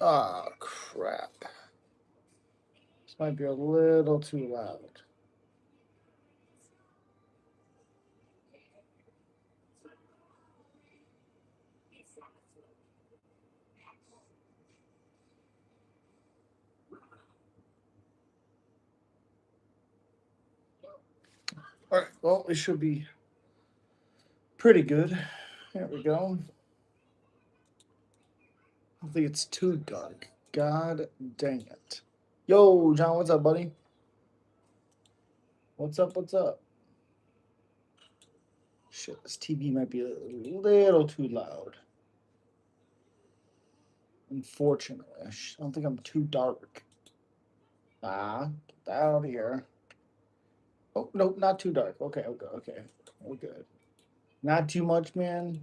Ah, crap. This might be a little too loud. All right, well, it should be pretty good. There we go. I think it's too dark. God dang it. Yo, John, what's up, buddy? What's up? What's up? Shit, this TV might be a little too loud. Unfortunately, I don't think I'm too dark. Ah, get that out of here. Oh, nope, not too dark. Okay, okay, okay. We're good. Not too much, man.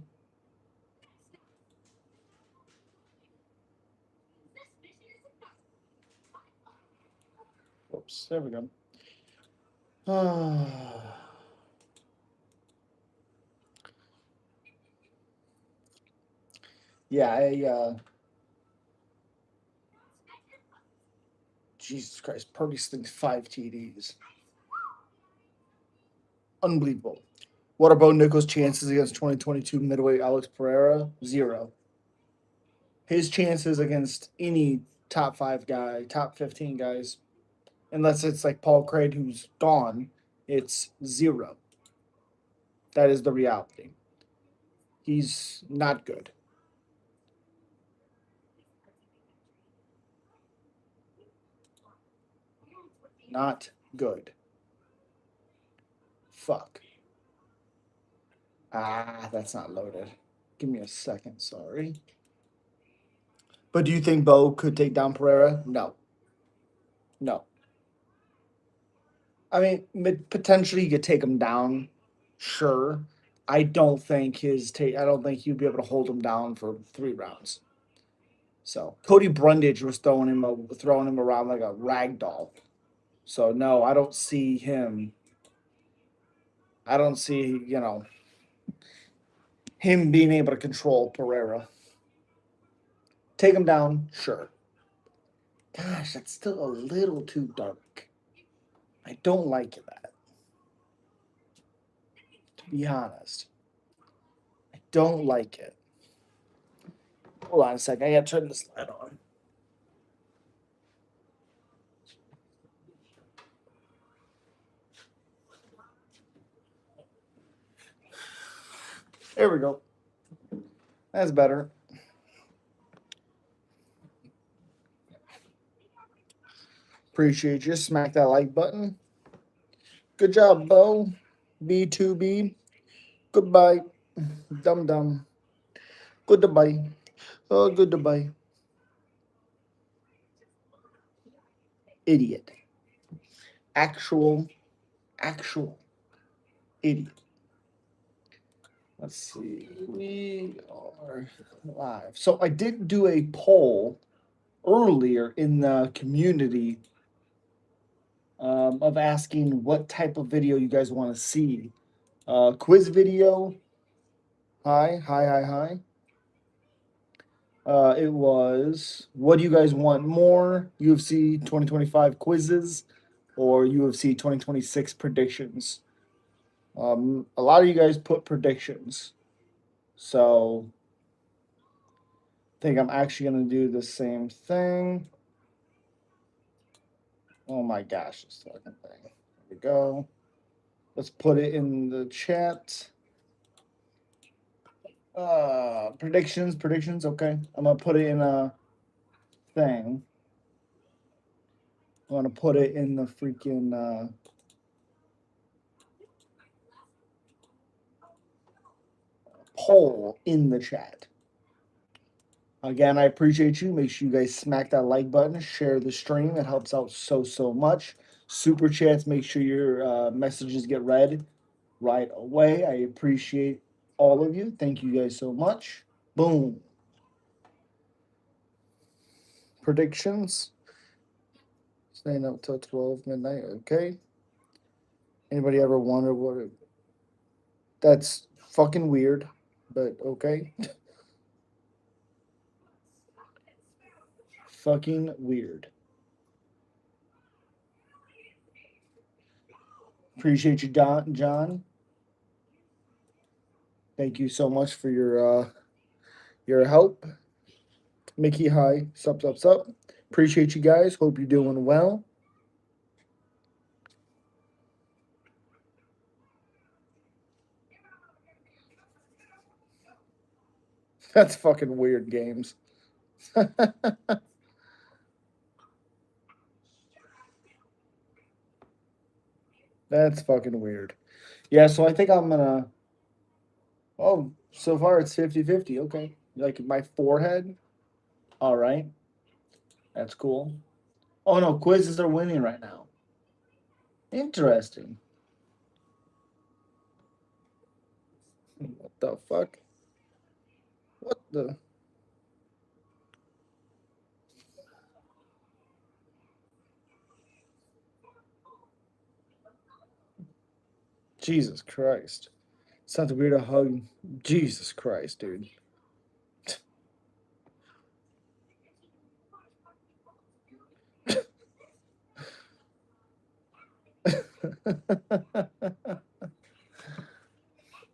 Oops, there we go. Yeah, Jesus Christ, Purdy's thinks 5 TDs. Unbelievable. What about Nichols' chances against 2022 middleweight Alex Pereira? Zero. His chances against any top 5 guy, top 15 guys, unless it's like Paul Craig who's gone, it's zero. That is the reality. He's not good. Not good. Fuck. Ah, that's not loaded. Give me a second, sorry. But do you think Bo could take down Pereira? No. No. I mean, potentially you could take him down. Sure. I don't think I don't think he'd be able to hold him down for 3 rounds. So Cody Brundage was throwing him around like a rag doll. So no, I don't see him. I don't see him being able to control Pereira. Take him down, sure. Gosh, that's still a little too dark. I don't like that. To be honest, I don't like it. Hold on a second. I gotta turn this light on. There we go. That's better. Appreciate you. Smack that like button. Good job, Bo. B2B. Goodbye. Dum dum. Goodbye. Oh, goodbye. Idiot. Actual, actual idiot. Let's see. We are live. So I did do a poll earlier in the community of asking what type of video you guys want to see. Quiz video. Hi, hi, hi, hi. It was, what do you guys want more? UFC 2025 quizzes or UFC 2026 predictions? A lot of you guys put predictions. So I think I'm actually going to do the same thing. Oh my gosh, this fucking thing. Here we go. Let's put it in the chat. Predictions. Okay. I'm going to put it in a thing. I'm going to put it in the freaking poll in the chat. Again, I appreciate you. Make sure you guys smack that like button, share the stream. It helps out so much. Super chats, make sure your messages get read right away. I appreciate all of you. Thank you guys so much. Boom. Predictions. Staying up till 12 midnight. Okay. Anybody ever wonder what it, that's fucking weird, but okay. fucking weird. Appreciate you, John. Thank you so much for your help. Mickey, hi. Sup. Appreciate you guys. Hope you're doing well. That's fucking weird, games. That's fucking weird. Yeah, so I think I'm gonna. Oh, so far it's 50-50. Okay. Like my forehead? All right. That's cool. Oh, no. Quizzes are winning right now. Interesting. What the fuck? What the? Jesus Christ. Sounds weird to hug. Jesus Christ, dude.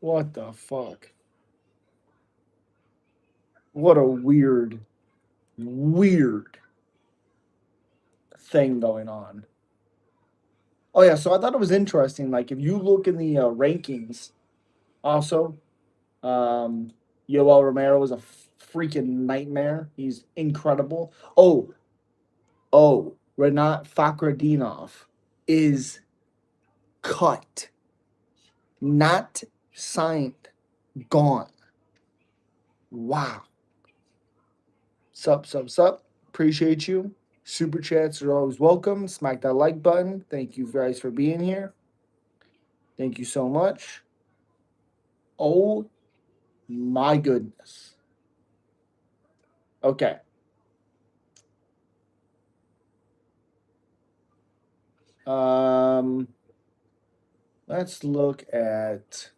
What the fuck? What a weird thing going on. Oh yeah, so I thought it was interesting. Like if you look in the rankings, also, um, Yoel Romero is a freaking nightmare. He's incredible. Renat Fakhretdinov is cut, not signed, gone. Wow. Sup. Appreciate you. Super chats are always welcome. Smack that like button. Thank you guys for being here. Thank you so much. Oh my goodness. Okay. Um, let's look at.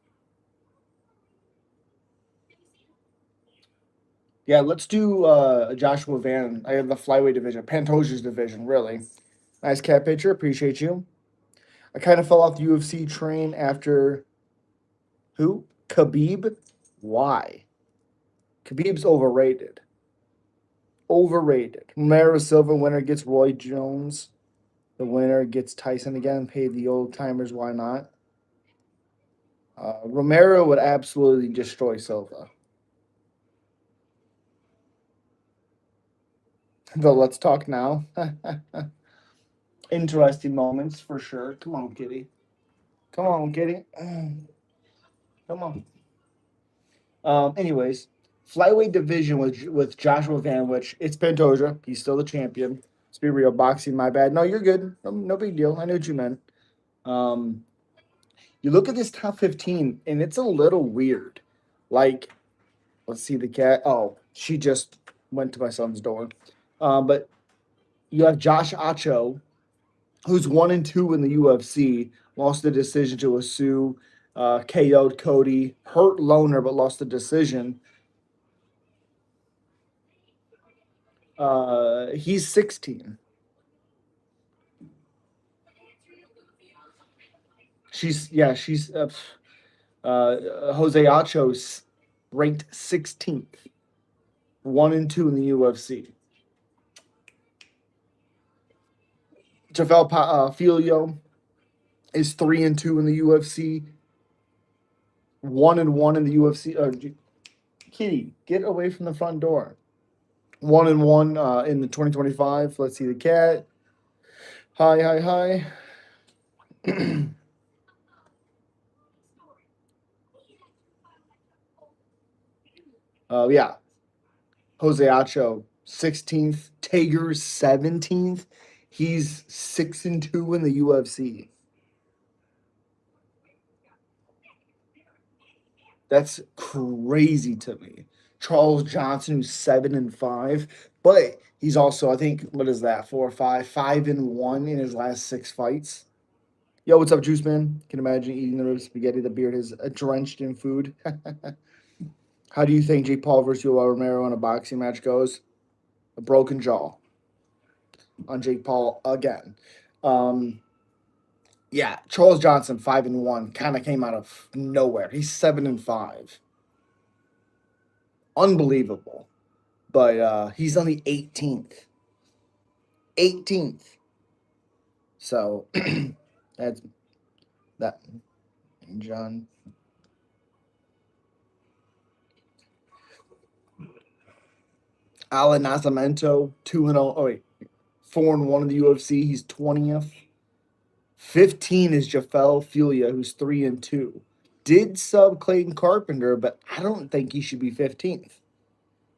Yeah, let's do Joshua Van. I have the flyweight division, Pantoja's division, really. Nice cat picture. Appreciate you. I kind of fell off the UFC train after who? Khabib? Why? Khabib's overrated. Overrated. Romero Silva winner gets Roy Jones. The winner gets Tyson again. Pay the old timers. Why not? Romero would absolutely destroy Silva. Though let's talk now. Interesting moments for sure. Come on, kitty. Come on, kitty. Come on. Anyways, flyweight division with Joshua Van, which it's Pantoja. He's still the champion. Let's be real. Boxing, my bad. No, you're good. No big deal. I knew what you meant. Um, you look at this top 15, and it's a little weird. Like, let's see the cat. Oh, she just went to my son's door. But you have Josh Acho, who's 1-2 in the UFC, lost the decision to Asu, KO'd Cody, hurt Loner, but lost the decision. He's 16. She's Jose Acho's ranked 16th, 1-2 in the UFC. Javel Filio is 3-2 in the UFC, 1-1 in the UFC. Kitty, get away from the front door. 1-1 in the 2025. Let's see the cat. Hi. Yeah. Jose Acho, 16th. Tager, 17th. He's 6-2 in the UFC. That's crazy to me. Charles Johnson, who's 7-5, but he's also, I think, what is that? 4 or 5, 5-1 in his last 6 fights. Yo, what's up, Juice Man? Can imagine eating the ribs spaghetti. The beard is drenched in food. How do you think Jake Paul versus Yoel Romero in a boxing match goes? A broken jaw. on Jake Paul again. Um, yeah, Charles Johnson 5-1 kind of came out of nowhere. He's 7-5, unbelievable. But he's on the 18th. So that's that. John Alan Nascimento 2-0. Oh wait, 4-1 in the UFC. He's 20th. 15 is Jafel Fulia, who's 3-2. Did sub Clayton Carpenter, but I don't think he should be 15th.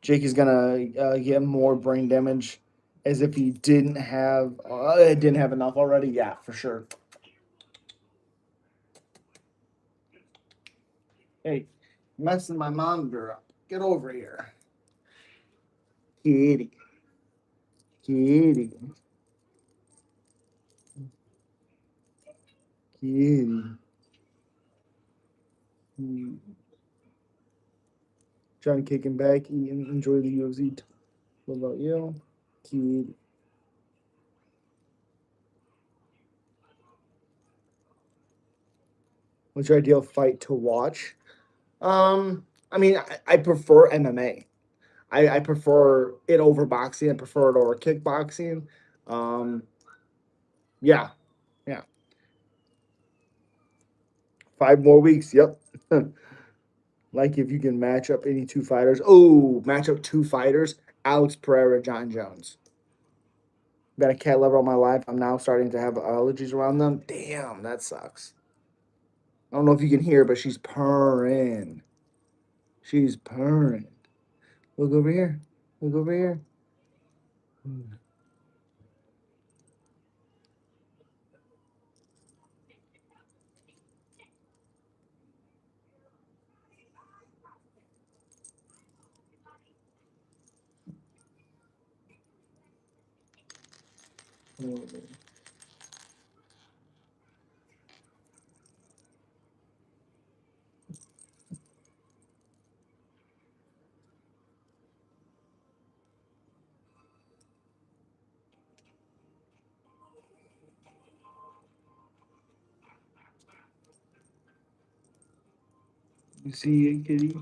Jake is gonna get more brain damage, as if he didn't have enough already. Yeah, for sure. Hey, messing my monitor up. Get over here, kitty, kitty, kitty. Hmm. Trying to kick him back, eat, and enjoy the UFC. What about you, kitty? What's your ideal fight to watch? I mean, I prefer MMA. I prefer it over boxing. I prefer it over kickboxing. Um, yeah, yeah. 5 more weeks. Yep. Like if you can match up any two fighters. Oh, match up two fighters. Alex Pereira, John Jones. Got a cat lover all my life. I'm now starting to have allergies around them. Damn, that sucks. I don't know if you can hear, but she's purring. She's purring. Look over here. Look over here. You see it, kitty?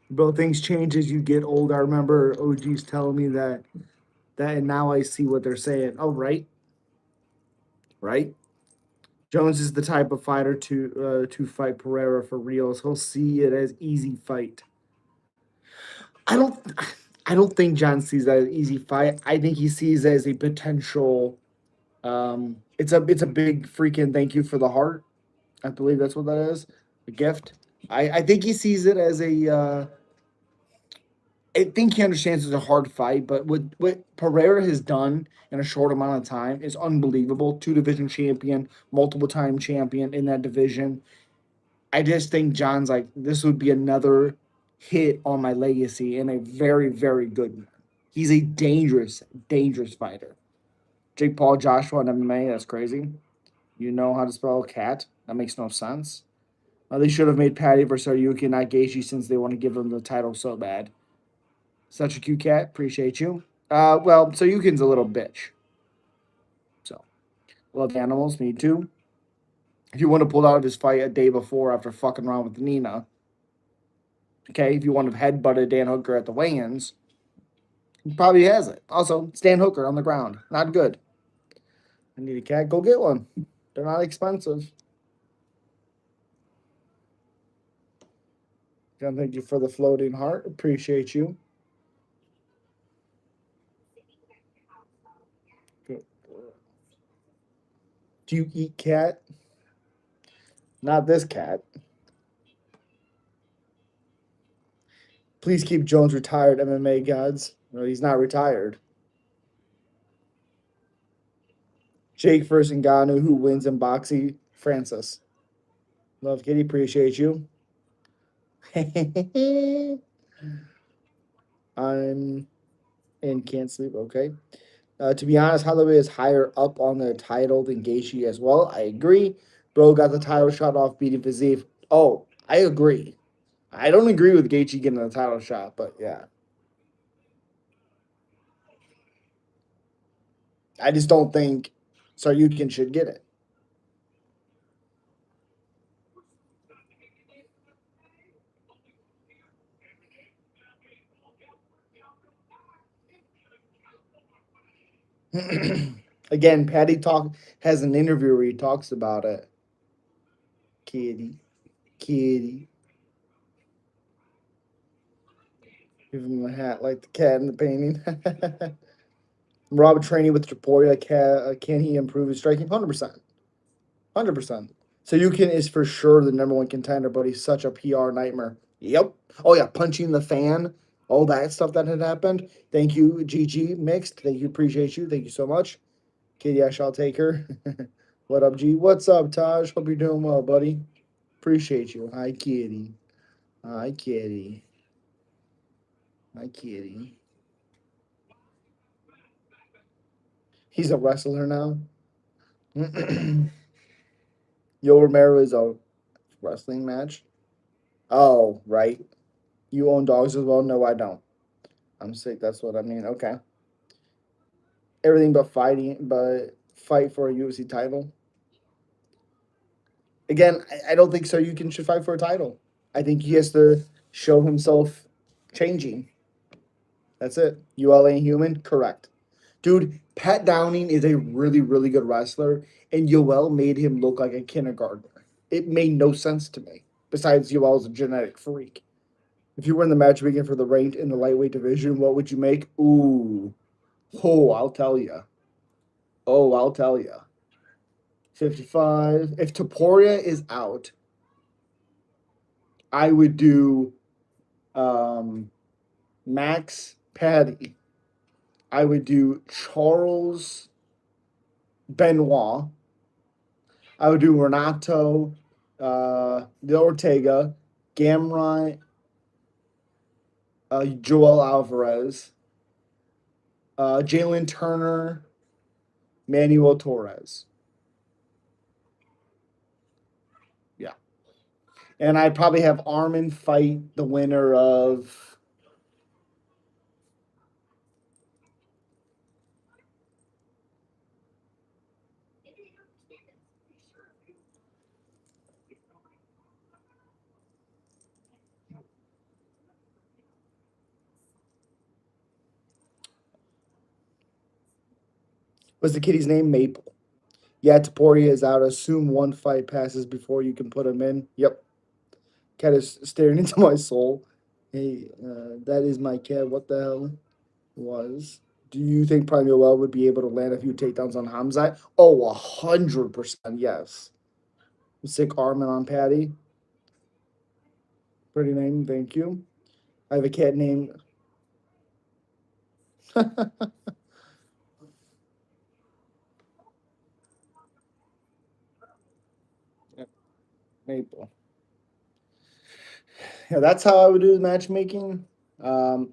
Bro, things change as you get older. I remember OGs telling me that, and now I see what they're saying. Oh, right, right. Jones is the type of fighter to fight Pereira for reals. He'll see it as easy fight. I don't I don't think John sees that as easy fight. I think he sees it as a potential. It's a big freaking thank you for the heart. I believe that's what that is. A gift. I think he sees it as a. I think he understands it's a hard fight, but what Pereira has done in a short amount of time is unbelievable. Two division champion, multiple time champion in that division. I just think John's like, this would be another hit on my legacy and a very, very good one. He's a dangerous, dangerous fighter. Jake Paul, Joshua in MMA, that's crazy. You know how to spell cat? That makes no sense. They should have made Patty versus Yuki, not Gaethje, since they want to give him the title so bad. Such a cute cat. Appreciate you. Well, so Yukin's a little bitch. So, love animals. Me too. If you want to pull out of his fight a day before after fucking around with Nina, okay, if you want to headbutt Dan Hooker at the weigh-ins, he probably has it. Also, it's Dan Hooker on the ground. Not good. I need a cat. Go get one. They're not expensive. John, thank you for the floating heart. Appreciate you. Do you eat cat? Not this cat. Please keep Jones retired, MMA gods. No, he's not retired. Jake versus Ngannou, who wins in boxing? Francis. Love Kitty, appreciate you. I'm and can't sleep. Okay. To be honest, Holloway is higher up on the title than Gaethje as well. I agree. Bro got the title shot off beating Fiziev. Oh, I agree. I don't agree with Gaethje getting the title shot, but yeah. I just don't think Saryukin should get it. Again, Patty talk has an interview where he talks about it. Kitty, kitty, give him a hat like the cat in the painting. Robert training with Traporia, can he improve his striking? 100%. 100%. So Yukin is for sure the number one contender, but he's such a PR nightmare. Yep. Oh yeah, punching the fan, all that stuff that had happened. Thank you, GG Mixed. Thank you, appreciate you. Thank you so much. Katie, I shall take her. What up, G? What's up, Taj? Hope you're doing well, buddy. Appreciate you. Hi, Kitty. Hi, Kitty. Hi, Kitty. He's a wrestler now. Yo Romero is a wrestling match. Oh, right. You own dogs as well? No, I don't. I'm sick. That's what I mean. Okay. Everything but fighting, but fight for a UFC title. Again, I don't think so. You can should fight for a title. I think he has to show himself changing. That's it. UL ain't human? Correct. Dude, Pat Downing is a really, really good wrestler, and Yoel made him look like a kindergartner. It made no sense to me. Besides, Yoel's a genetic freak. If you were in the match weekend for the ranked in the lightweight division, what would you make? Ooh. Oh, I'll tell you. Oh, I'll tell you. 55. If Taporia is out, I would do um, Max Patty. I would do Charles Benoit. I would do Renato De Ortega, Gamrot, Joel Alvarez, Jalen Turner, Manuel Torres. Yeah. And I'd probably have Armin fight the winner of. What's the kitty's name? Maple. Yeah, Taporia is out. Assume one fight passes before you can put him in. Yep. Cat is staring into my soul. Hey, that is my cat. What the hell was? Do you think Prime Yoel would be able to land a few takedowns on Hamzat? Oh, 100% yes. Sick Armin on Patty. Pretty name, thank you. I have a cat named. Maple. Yeah, that's how I would do the matchmaking.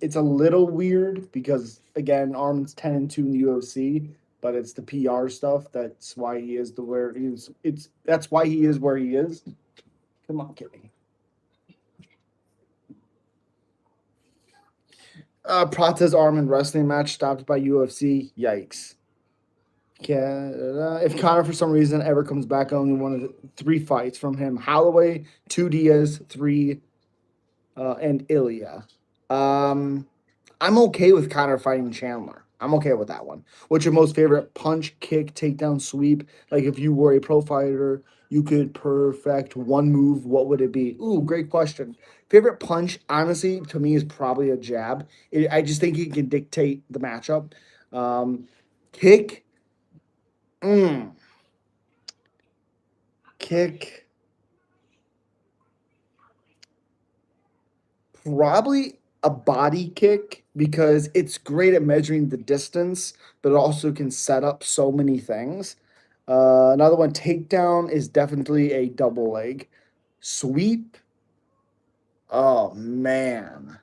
It's a little weird because again, Armin's 10-2 in the UFC, but it's the PR stuff. That's why he is the where he is. It's that's why he is where he is. Come on, Kitty. Prata's Armin wrestling match stopped by UFC. Yikes. Canada. If Connor for some reason ever comes back, I only wanted 3 fights from him: Holloway, 2 Diaz, 3, and Ilya. Um, I'm okay with Connor fighting Chandler. I'm okay with that one. What's your most favorite punch, kick, takedown, sweep? Like if you were a pro fighter, you could perfect one move. What would it be? Ooh, great question. Favorite punch, honestly, to me is probably a jab. I just think it can dictate the matchup. Um, kick, mm, kick. Probably a body kick because it's great at measuring the distance, but it also can set up so many things. Another one, takedown is definitely a double leg. Sweep, oh man.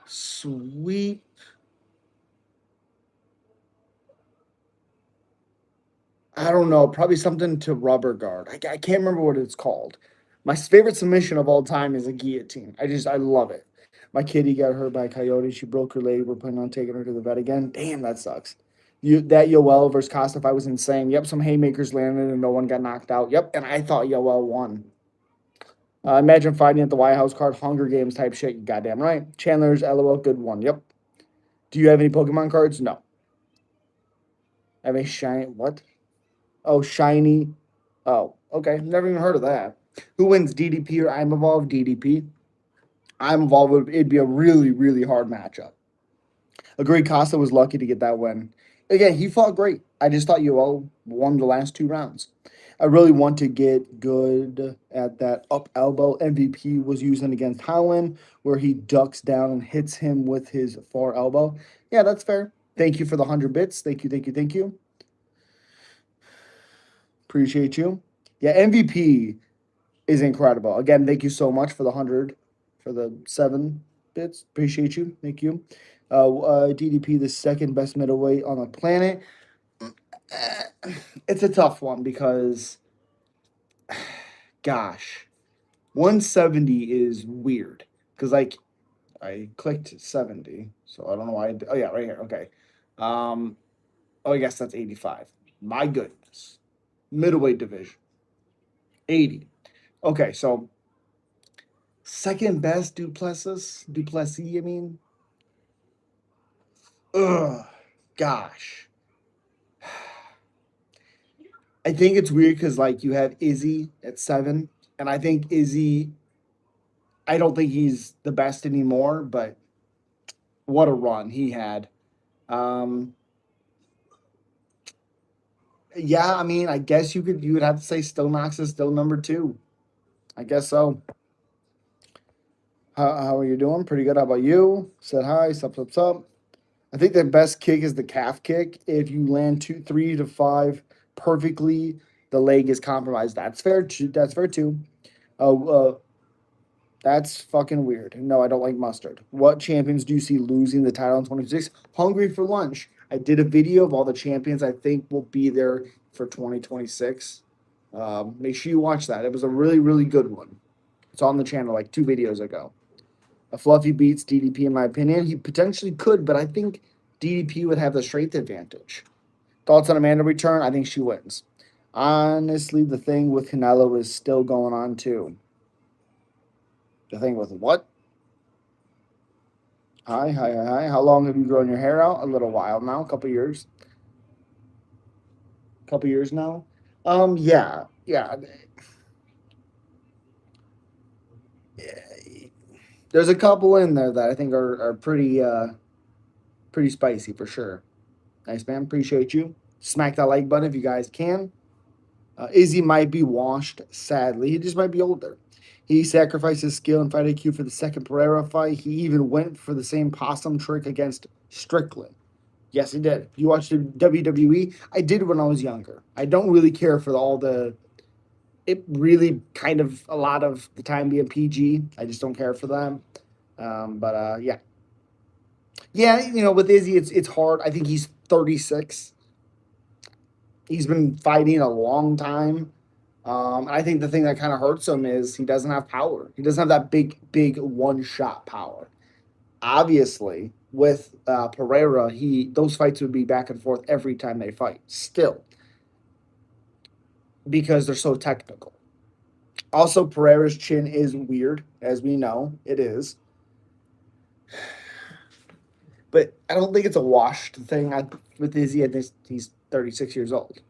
Sweep, I don't know, probably something to rubber guard. I can't remember what it's called. My favorite submission of all time is a guillotine. I love it. My kitty got hurt by a coyote. She broke her leg. We're planning on taking her to the vet again. Damn, that sucks. That Yoel versus Costa fight was insane. Yep, some haymakers landed and no one got knocked out. Yep, and I thought Yoel won. Imagine fighting at the White House card, Hunger Games type shit. You goddamn right. Chandler's LOL, good one. Yep. Do you have any Pokemon cards? No. I have a shiny. What? Oh, shiny. Oh, okay. Never even heard of that. Who wins, DDP or I'm Evolved? DDP. I'm Evolved. It'd be a really, really hard matchup. Agree. Costa was lucky to get that win. Again, he fought great. I just thought Yoel won the last 2 rounds. I really want to get good at that up elbow MVP was using against Howland, where he ducks down and hits him with his far elbow. Yeah, that's fair. Thank you for the 100 bits. Thank you, thank you, thank you. Appreciate you. Yeah, MVP is incredible. Again, thank you so much for the 100, for the 7 bits. Appreciate you. Thank you. DDP, the second best middleweight on the planet. It's a tough one because, gosh, 170 is weird. Because, like, I clicked 70, so I don't know why. Oh, yeah, right here. Okay. Oh, I guess that's 85. My goodness. Middleweight division. 80. Okay, so second best Duplessis, I mean. Ugh, gosh. I think it's weird because, like, you have Izzy at 7, and I think Izzy, I don't think he's the best anymore, but what a run he had. Um, yeah, I mean, I guess you would have to say Still Knox is still number 2. I guess so. How are you doing? Pretty good. How about you? Said hi. Sup. I think the best kick is the calf kick. If you land 3 to 5 perfectly, the leg is compromised. That's fair. That's fair too. Uh, that's fucking weird. No, I don't like mustard. What champions do you see losing the title in 26? Hungry for lunch. I did a video of all the champions I think will be there for 2026. Make sure you watch that. It was a really, really good one. It's on the channel like 2 videos ago. A Fluffy beats DDP in my opinion. He potentially could, but I think DDP would have the strength advantage. Thoughts on Amanda return? I think she wins. Honestly, the thing with Canelo is still going on too. The thing with what? Hi. How long have you grown your hair out? A little while now, a couple years. Couple years now. Yeah. There's a couple in there that I think are pretty spicy for sure. Nice man, appreciate you. Smack that like button if you guys can. Izzy might be washed, sadly. He just might be older. He sacrificed his skill and fight IQ for the second Pereira fight. He even went for the same possum trick against Strickland. Yes, he did. You watched the WWE? I did when I was younger. I don't really care for all the. It really kind of a lot of the time being PG. I just don't care for them. But yeah. With Izzy, it's hard. I think he's 36. He's been fighting a long time. I think the thing that kind of hurts him is he doesn't have power. He doesn't have that big one shot power. Obviously, with Pereira, those fights would be back and forth every time they fight. Still, because they're so technical. Also, Pereira's chin is weird, as we know it is. But I don't think it's a washed thing. With Izzy, I think he's 36 years old.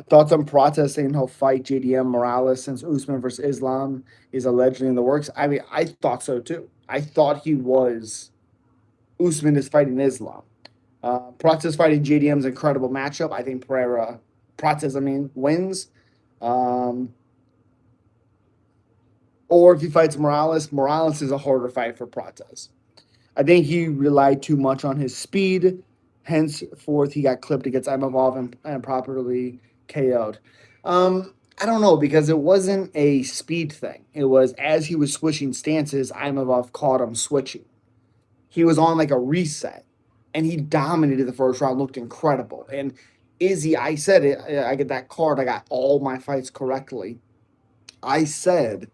Thoughts on Prata saying he'll fight JDM Morales since Usman versus Islam is allegedly in the works? I mean, I thought so too. I thought he was. Usman is fighting Islam. Prata's fighting JDM's incredible matchup. I think Prata's, wins. Or if he fights Morales is a harder fight for Pratas. I think he relied too much on his speed. Henceforth, he got clipped against Imavov and properly KO'd. I don't know because it wasn't a speed thing. It was as he was switching stances, Imavov caught him switching. He was on like a reset, and he dominated the first round. Looked incredible. And Izzy, I said it. I get that card. I got all my fights correctly. I said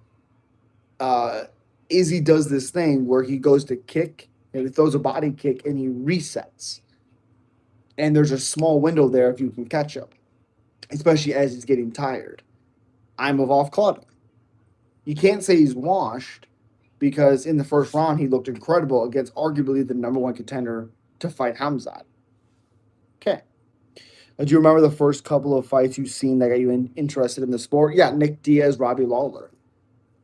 Izzy does this thing where he goes to kick and he throws a body kick and he resets. And there's a small window there if you can catch him, especially as he's getting tired. Imavov caught him. You can't say he's washed because in the first round he looked incredible against arguably the number one contender to fight Hamzat. Okay. Do you remember the first couple of fights you've seen that got you interested in the sport? Yeah, Nick Diaz, Robbie Lawler.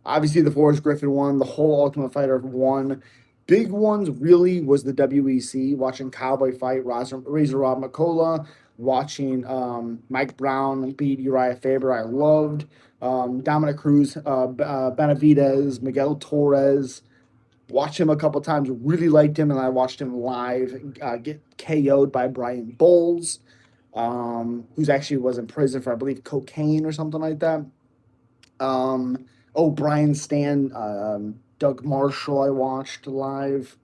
Obviously, the Forrest Griffin one, the whole Ultimate Fighter one. Big ones really was the WEC, watching Cowboy fight Razor Rob McCullough, watching Mike Brown beat Uriah Faber. I loved Dominic Cruz, Benavidez, Miguel Torres. Watched him a couple times, really liked him, and I watched him live get KO'd by Brian Bowles, who's actually was in prison for, I believe, cocaine or something like that. Brian Stan, Doug Marshall, I watched live.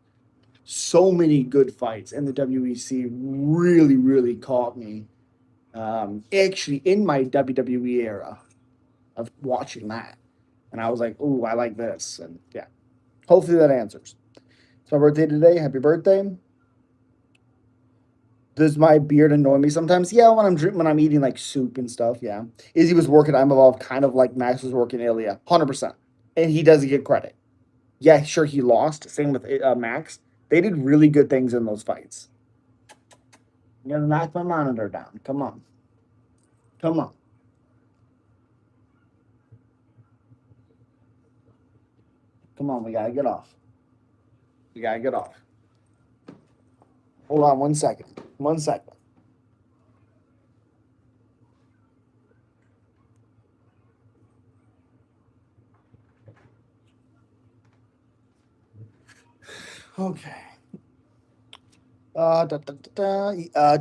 So many good fights, and the WEC really, really caught me. Actually, in my WWE era of watching that, and I was like, "Ooh, I like this," and yeah. Hopefully that answers. It's my birthday today. Happy birthday! Does my beard annoy me sometimes? Yeah, when I'm eating like soup and stuff. Yeah, Izzy was working I'm evolved kind of like Max was working Ilya, 100%, and he doesn't get credit. Yeah, sure he lost. Same with Max. They did really good things in those fights. You gotta knock my monitor down. Come on, come on, come on. We gotta get off. We gotta get off. Hold on 1 second. 1 second. Okay.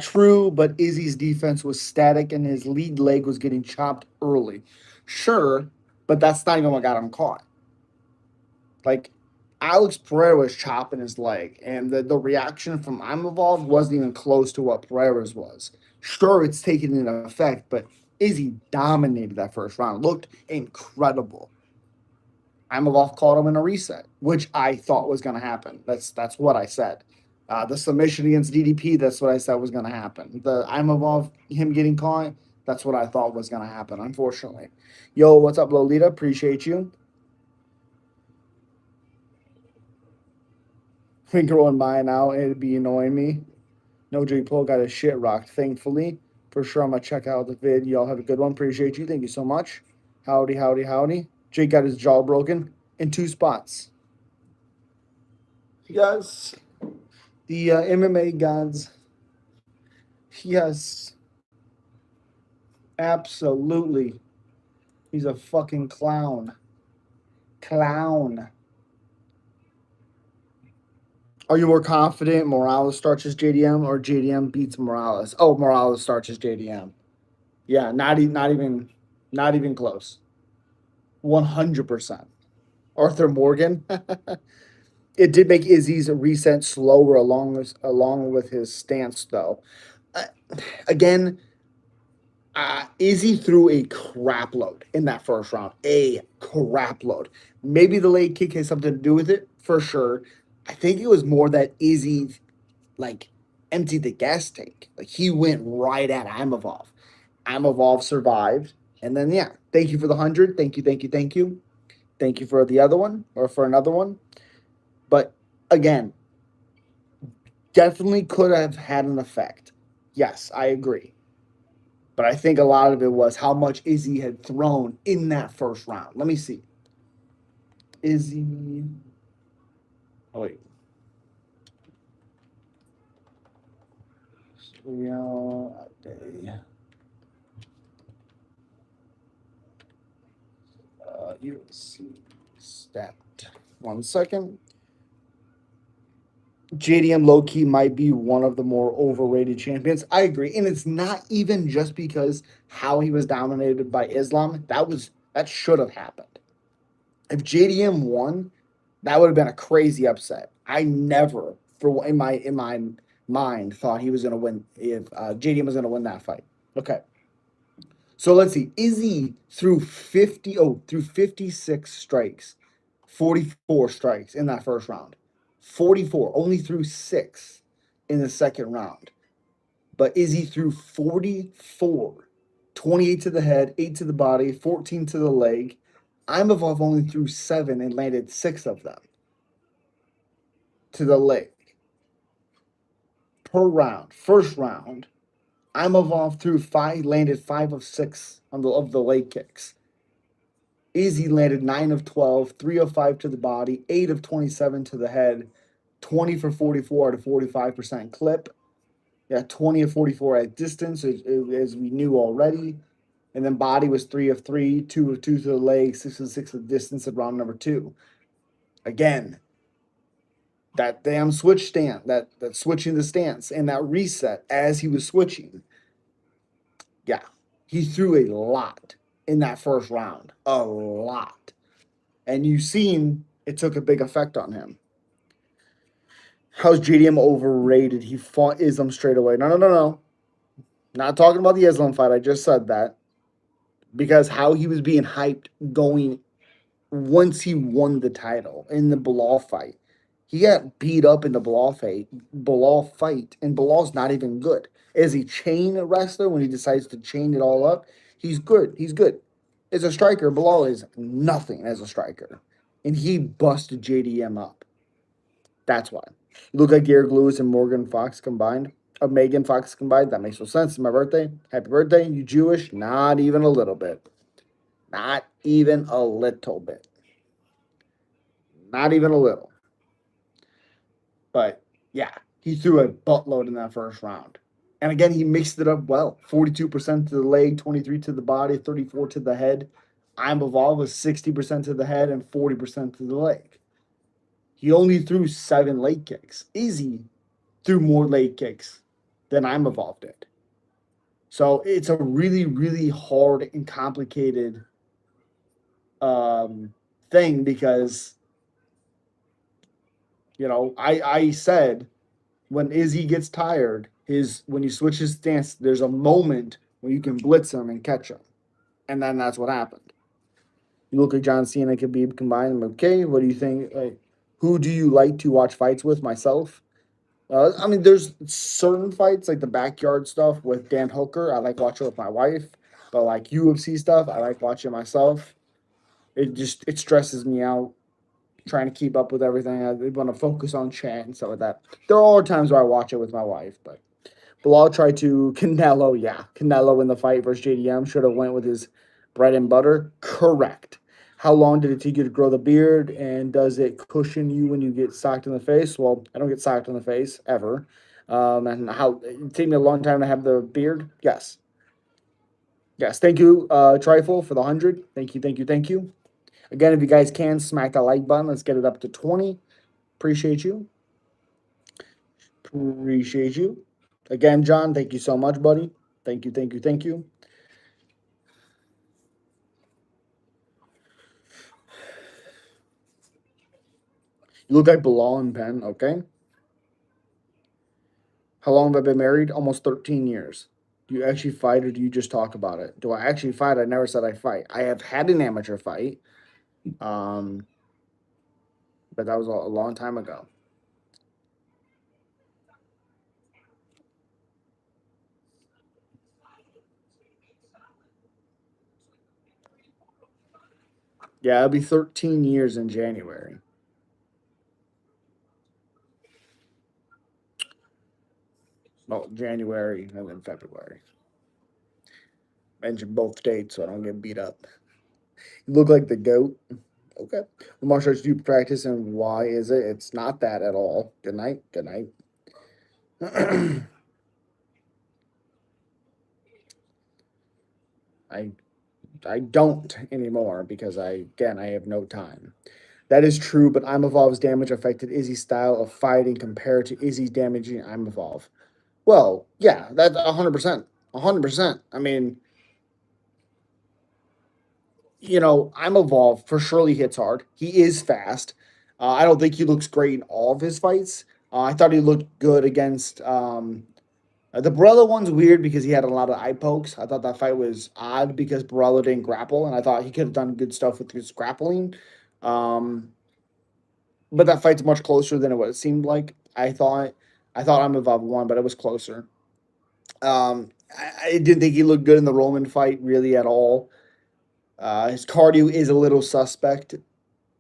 True, but Izzy's defense was static and his lead leg was getting chopped early. Sure, but that's not even what got him caught. Like, Alex Pereira was chopping his leg, and the reaction from I'm Evolved wasn't even close to what Pereira's was. Sure, it's taken an effect, but Izzy dominated that first round. Looked incredible. Imavov caught him in a reset, which I thought was going to happen. That's what I said. The submission against DDP, that's what I said was going to happen. The Imavov, him getting caught, that's what I thought was going to happen, unfortunately. Yo, what's up, Lolita? Appreciate you. Finger on mine now, it'd be annoying me. No J Paul got his shit rocked, thankfully. For sure, I'm going to check out the vid. Y'all have a good one. Appreciate you. Thank you so much. Howdy, howdy, howdy. Jake got his jaw broken in 2 spots. Yes. The MMA gods. Yes, absolutely. He's a fucking clown. Clown. Are you more confident Morales starts as JDM or JDM beats Morales? Oh, Morales starts as JDM. Yeah, not even close. 100%. Arthur Morgan. It did make Izzy's reset slower along with his stance, though. Uh, Again, Izzy threw a crap load in that first round. A crap load. Maybe the leg kick has something to do with it, for sure. I think it was more that Izzy like emptied the gas tank. Like he went right at Imavov. Imavov survived. And then yeah, thank you for the 100. Thank you, thank you, thank you. Thank you for the other one or for another one. But again, definitely could have had an effect. Yes, I agree. But I think a lot of it was how much Izzy had thrown in that first round. Let me see. Izzy. Oh, wait. Real day. UFC stat. 1 second. JDM low key might be one of the more overrated champions. I agree, and it's not even just because how he was dominated by Islam. That should have happened. If JDM won, that would have been a crazy upset. I never, for in my mind, thought he was going to win. If JDM was going to win that fight. Okay, so let's see. Izzy threw 56 strikes 44 strikes in that first round. 44. Only threw 6 in the second round. But Izzy threw 44. 28 to the head, 8 to the body, 14 to the leg. Imavov only threw 7 and landed 6 of them to the leg per round. First round, Imavov threw 5, landed 5 of 6 on the leg kicks. Izzy landed 9 of 12, 3 of 5 to the body, 8 of 27 to the head, 20 for 44 at a 45% clip. Yeah, 20 of 44 at distance, as we knew already. And then body was 3 of 3, 2 of 2 to the leg, 6 of 6 of distance at round number 2. Again, that damn switch stance, that switching the stance and that reset as he was switching. Yeah, he threw a lot in that first round. A lot. And you've seen it took a big effect on him. How's JDM overrated? He fought Islam straight away. No. Not talking about the Islam fight. I just said that. Because how he was being hyped going once he won the title in the Bilal fight. He got beat up in the Bilal fight, and Bilal's not even good. As a chain wrestler, when he decides to chain it all up, he's good. He's good. As a striker, Bilal is nothing as a striker. And he busted JDM up. That's why. You look like Garrett Lewis and Morgan Fox combined. Or Megan Fox combined. That makes no sense. It's my birthday. Happy birthday. You Jewish? Not even a little bit. Not even a little bit. Not even a little. But yeah, he threw a buttload in that first round. And again, he mixed it up well. 42% to the leg, 23 to the body, 34 to the head. I'm Evolved was 60% to the head and 40% to the leg. He only threw 7 leg kicks. Izzy threw more leg kicks than I'm Evolved did. So it's a really, really hard and complicated thing because, I said when Izzy gets tired, when he switches stance, there's a moment where you can blitz him and catch him. And then that's what happened. You look at John Cena and Khabib combined. I'm okay. What do you think? Like, who do you like to watch fights with? Myself. There's certain fights like the backyard stuff with Dan Hooker. I like watching with my wife, but like UFC stuff, I like watching myself. It stresses me out trying to keep up with everything. I want to focus on chat and stuff like that. There are times where I watch it with my wife, but Bilal tried to Canelo. Yeah, Canelo in the fight versus JDM should have went with his bread and butter. Correct. How long did it take you to grow the beard, and does it cushion you when you get socked in the face? Well, I don't get socked in the face ever. And how it take me a long time to have the beard? Yes. Yes. Thank you, Trifle, for the 100. Thank you. Again, if you guys can, smack that like button. Let's get it up to 20. Appreciate you. Appreciate you. Again, John, thank you so much, buddy. Thank you. You look like Bilal and Penn, okay? How long have I been married? Almost 13 years. Do you actually fight or do you just talk about it? Do I actually fight? I never said I fight. I have had an amateur fight, but that was a long time ago. Yeah, it'll be 13 years in January. Well, January and then February. Mention both dates so I don't get beat up. You look like the goat. Okay. What martial arts do you practice and why is it? It's not that at all. Good night. Good night. I I don't anymore because I have no time. That is true, but I'm Evolve's damage affected Izzy's style of fighting compared to Izzy's damaging I'm Evolve. Well, yeah, that's 100%. 100%. I'm Evolve for surely hits hard. He is fast. I don't think he looks great in all of his fights. I thought he looked good against the Barella one's weird because he had a lot of eye pokes. I thought that fight was odd because Barella didn't grapple, and I thought he could have done good stuff with his grappling. but that fight's much closer than it seemed like. I thought Imavov won, but it was closer. I didn't think he looked good in the Roman fight really at all. His cardio is a little suspect.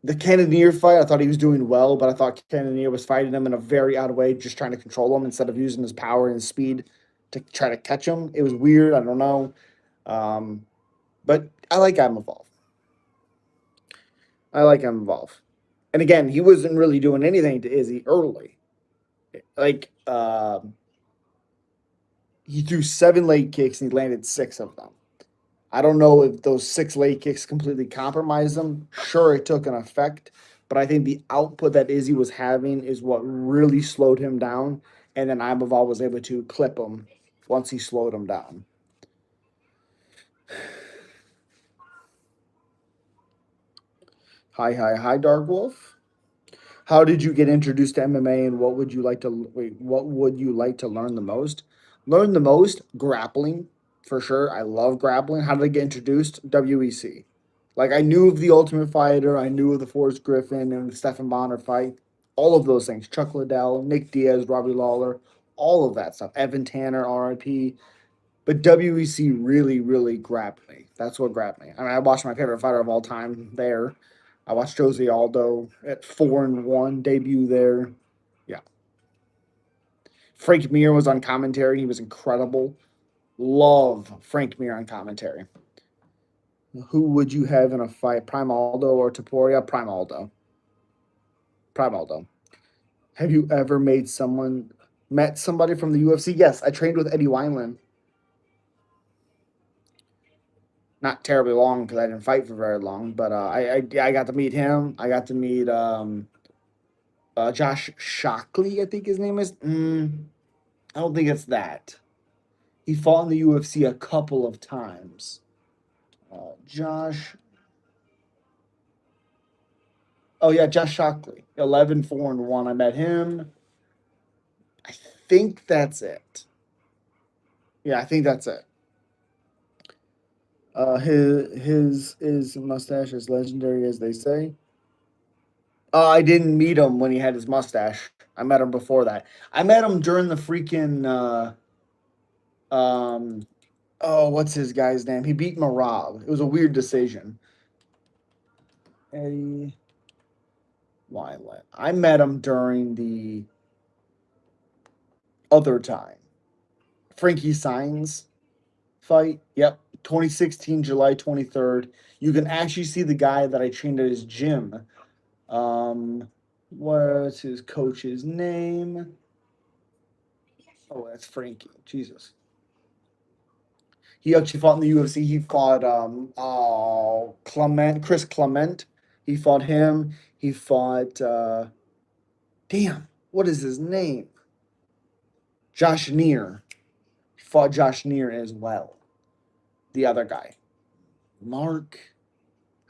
The Cannonier fight, I thought he was doing well, but I thought Cannonier was fighting him in a very odd way, just trying to control him instead of using his power and his speed to try to catch him. It was weird. I don't know. Um, but I like Imavov. I like Imavov. And again, he wasn't really doing anything to Izzy early. Like, he threw 7 leg kicks and he landed 6 of them. I don't know if those 6 leg kicks completely compromised him. Sure, it took an effect, but I think the output that Izzy was having is what really slowed him down. And then Imavov was able to clip him once he slowed him down. Hi, Dark Wolf. How did you get introduced to MMA, and what would you like to learn the most? Learn the most grappling for sure. I love grappling. How did I get introduced? WEC. Like I knew of the Ultimate Fighter, I knew of the Forrest Griffin and the Stephen Bonner fight, all of those things. Chuck Liddell, Nick Diaz, Robbie Lawler, all of that stuff. Evan Tanner, RIP. But WEC really, really grabbed me. That's what grabbed me. I mean, I watched my favorite fighter of all time there. I watched Jose Aldo at 4-1 debut there. Yeah. Frank Mir was on commentary. He was incredible. Love Frank Mir on commentary. Who would you have in a fight, Prime Aldo or Taporia? Prime Aldo. Prime Aldo. Have you ever met somebody from the UFC? Yes, I trained with Eddie Wineland. Not terribly long because I didn't fight for very long, but I got to meet him. I got to meet Josh Shockley, I think his name is. I don't think it's that. He fought in the UFC a couple of times. Josh. Oh yeah, Josh Shockley. 11-4-1. I met him. I think that's it. Yeah, I think that's it. His mustache is legendary, as they say. I didn't meet him when he had his mustache. I met him before that. I met him during the freaking oh, what's his guy's name? He beat Marab. It was a weird decision. Eddie Wineland. I met him during the other time. Frankie Signs fight. Yep. 2016, July 23rd. You can actually see the guy that I trained at his gym. What's his coach's name? Oh, that's Frankie. Jesus. He actually fought in the UFC. He fought Chris Clement. He fought him. He fought damn, what is his name? Josh Neer. He fought Josh Neer as well. The other guy. Mark.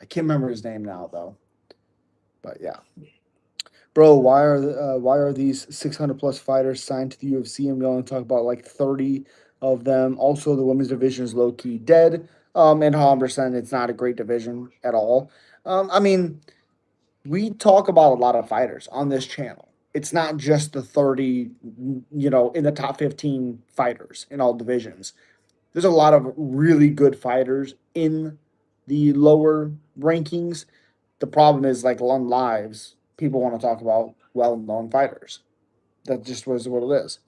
I can't remember his name now though. But yeah. Bro, why are these 600 plus fighters signed to the UFC and we only talk about like 30 of them? Also, the women's division is low key dead. And 100%, it's not a great division at all. I mean, we talk about a lot of fighters on this channel. It's not just the 30, in the top 15 fighters in all divisions. There's a lot of really good fighters in the lower rankings. The problem is like on lives, people want to talk about well-known fighters. That just was what it is.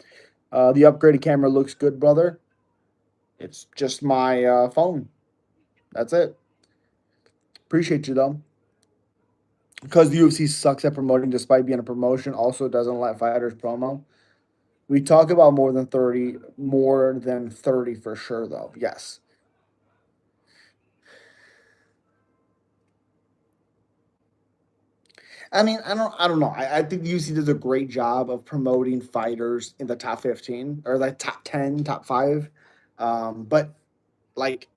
The upgraded camera looks good, brother. It's just my phone. That's it. Appreciate you though. Because the UFC sucks at promoting despite being a promotion, also doesn't let fighters promo. We talk about more than 30 for sure though. Yes. I mean, I don't know. I think the UFC does a great job of promoting fighters in the top 15 or like top 10, top 5. But like,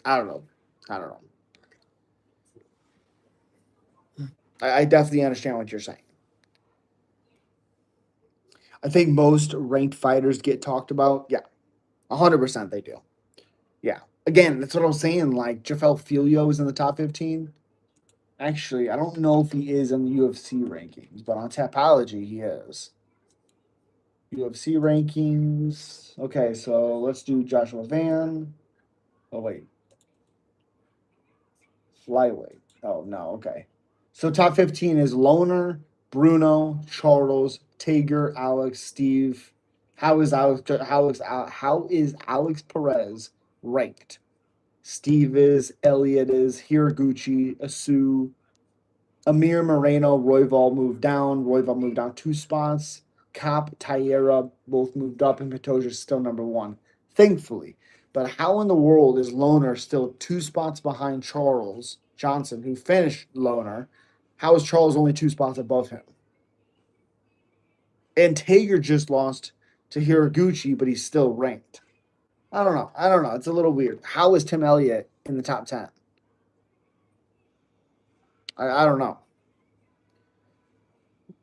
I don't know. I don't know. I definitely understand what you're saying. I think most ranked fighters get talked about. Yeah, 100% they do. Yeah. Again, that's what I was saying. Like, Jafel Filio is in the top 15. Actually, I don't know if he is in the UFC rankings, but on Tapology he is. UFC rankings. Okay, so let's do Joshua Van. Oh wait, flyweight. Oh no, okay. So top 15 is Loner, Bruno, Charles, Tager, Alex, Steve. How is Perez ranked? Steve is, Elliott is, Hiraguchi, Asu, Amir Moreno, Royval moved down. Royval moved down 2 spots. Cop, Tayera both moved up, and Patoja still number one, thankfully. But how in the world is Loner still 2 spots behind Charles Johnson, who finished Loner? How is Charles only 2 spots above him? And Tager just lost to Hiraguchi, but he's still ranked. I don't know. I don't know. It's a little weird. How is Tim Elliott in the top 10? I don't know.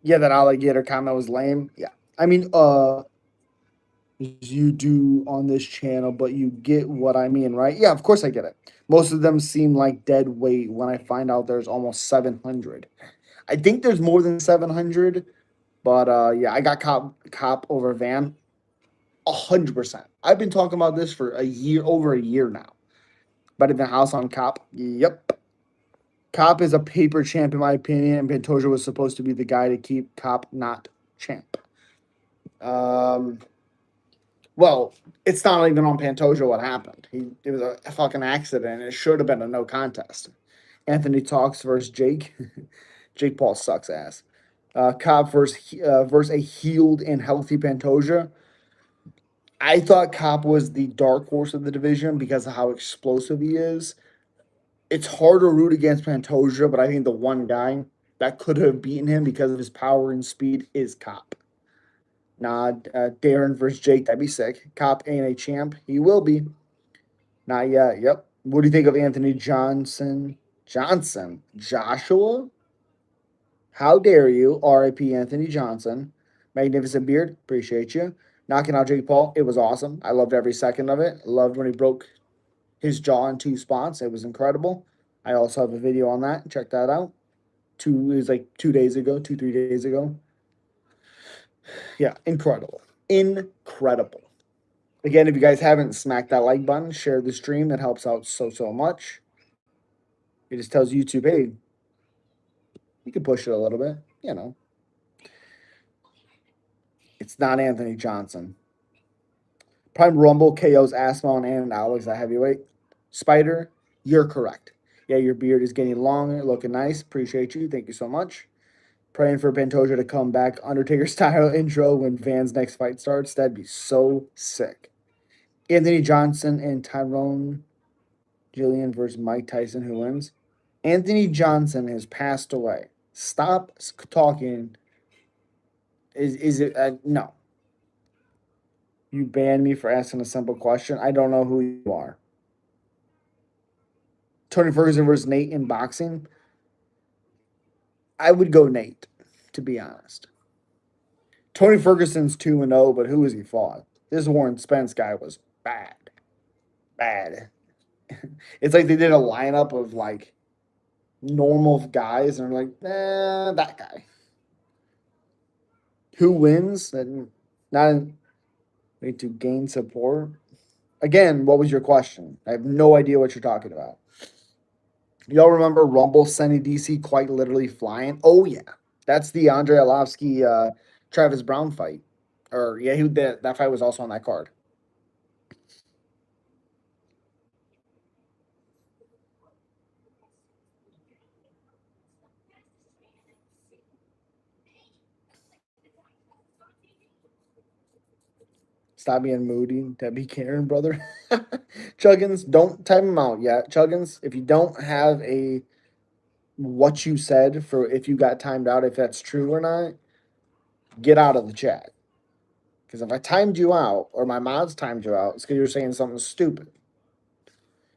Yeah, that alligator comment was lame. Yeah. I mean, you do on this channel, but you get what I mean, right? Yeah, of course I get it. Most of them seem like dead weight when I find out there's almost 700. I think there's more than 700, but yeah, I got cop over Van 100%. I've been talking about this for a year, over a year now. Better than House on Cop. Yep. Cop is a paper champ in my opinion, and Pantoja was supposed to be the guy to keep Cop not champ. Um, Well, it's not even on Pantoja what happened. It was a fucking accident. It should have been a no contest. Anthony Talks versus Jake. Jake Paul sucks ass. Cobb versus a healed and healthy Pantoja. I thought Cobb was the dark horse of the division because of how explosive he is. It's hard to root against Pantoja, but I think the one guy that could have beaten him because of his power and speed is Cobb. Nah, Darren versus Jake, that'd be sick. Cop ain't a champ. He will be. Not yet. Yep. What do you think of Anthony Johnson? Johnson? Joshua? How dare you? RIP Anthony Johnson. Magnificent beard. Appreciate you. Knocking out Jake Paul. It was awesome. I loved every second of it. Loved when he broke his jaw in 2 spots. It was incredible. I also have a video on that. Check that out. It was like 2 days ago, 3 days ago. Yeah, incredible. Incredible. Again, if you guys haven't smacked that like button, share the stream. That helps out so much. It just tells YouTube, hey, you can push it a little bit. You know, it's not Anthony Johnson. Prime Rumble KO's Asmon and Alex at heavyweight. Spider, you're correct. Yeah, your beard is getting longer, looking nice. Appreciate you. Thank you so much. Praying for Pantoja to come back Undertaker style intro when Van's next fight starts. That'd be so sick. Anthony Johnson and Tyrone Gillian versus Mike Tyson. Who wins? Anthony Johnson has passed away. Stop talking. Is it no? You banned me for asking a simple question. I don't know who you are. Tony Ferguson versus Nate in boxing. I would go Nate, to be honest. Tony Ferguson's 2-0, but who has he fought? This Warren Spence guy was bad. Bad. It's like they did a lineup of like normal guys, and they're like, that guy. Who wins? And not need to gain support. Again, what was your question? I have no idea what you're talking about. Y'all remember Rumble sending DC quite literally flying? Oh yeah, that's the Andre Arlovsky Travis Brown fight. Or yeah, that fight was also on that card. Stop being moody. That be Karen, brother. Chuggins, don't time him out yet. Chuggins, if you don't have a what you said for if you got timed out, if that's true or not, get out of the chat. Because if I timed you out or my mods timed you out, it's because you're saying something stupid.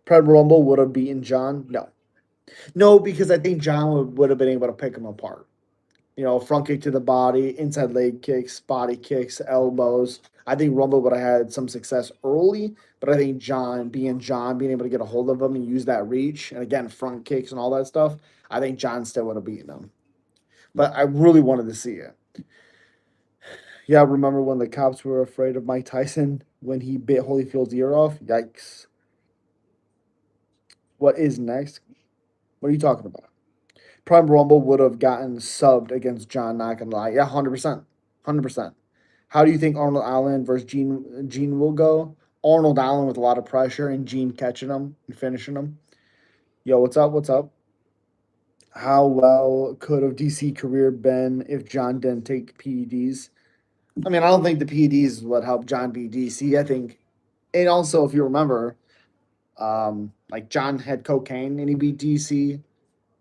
Pred Rumble would have beaten John? No. No, because I think John would have been able to pick him apart. front kick to the body, inside leg kicks, body kicks, elbows. I think Rumble would have had some success early, but I think John, being able to get a hold of him and use that reach, and again, front kicks and all that stuff, I think John still would have beaten him. But I really wanted to see it. Yeah, remember when the cops were afraid of Mike Tyson when he bit Holyfield's ear off? Yikes. What is next? What are you talking about? Prime Rumble would have gotten subbed against John, not gonna lie. Yeah, 100%. 100%. How do you think Arnold Allen versus Gene will go? Arnold Allen with a lot of pressure and Gene catching him and finishing him. Yo, what's up? What's up? How well could have DC career been if John didn't take PEDs? I mean, I don't think the PEDs is what helped John beat DC. I think, and also if you remember, like John had cocaine and he beat DC.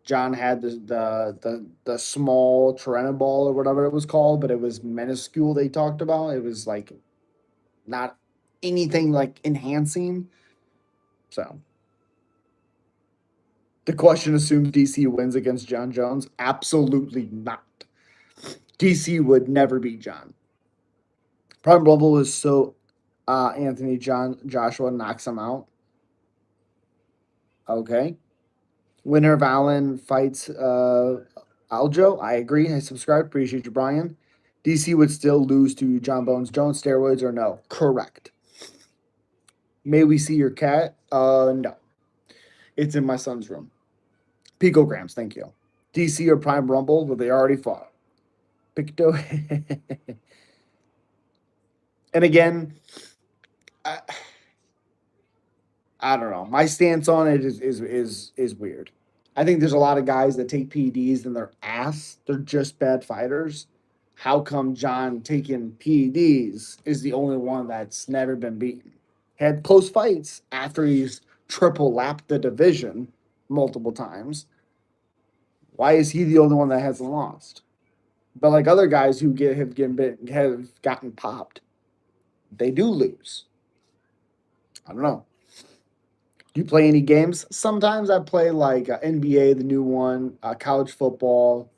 John had the small Tyranobol or whatever it was called, but it was minuscule. They talked about it was like not anything like enhancing. So the question assumes DC wins against John Jones. Absolutely not. DC would never beat John. Prime Rumble is so Anthony Joshua knocks him out. Okay. Winner of Allen fights Aljo. I agree. I subscribe. Appreciate you, Brian. DC would still lose to John Bones Jones. Steroids or no? Correct. May we see your cat? No. It's in my son's room. Picograms, thank you. DC or Prime Rumble? Well, they already fought. Picto. And again, I don't know. My stance on it is weird. I think there's a lot of guys that take PEDs and they're ass. They're just bad fighters. How come John taking PEDs is the only one that's never been beaten? Had close fights after he's triple lapped the division multiple times. Why is he the only one that hasn't lost? But like other guys who have gotten popped, they do lose. I don't know. Do you play any games? Sometimes I play like NBA, the new one, college football.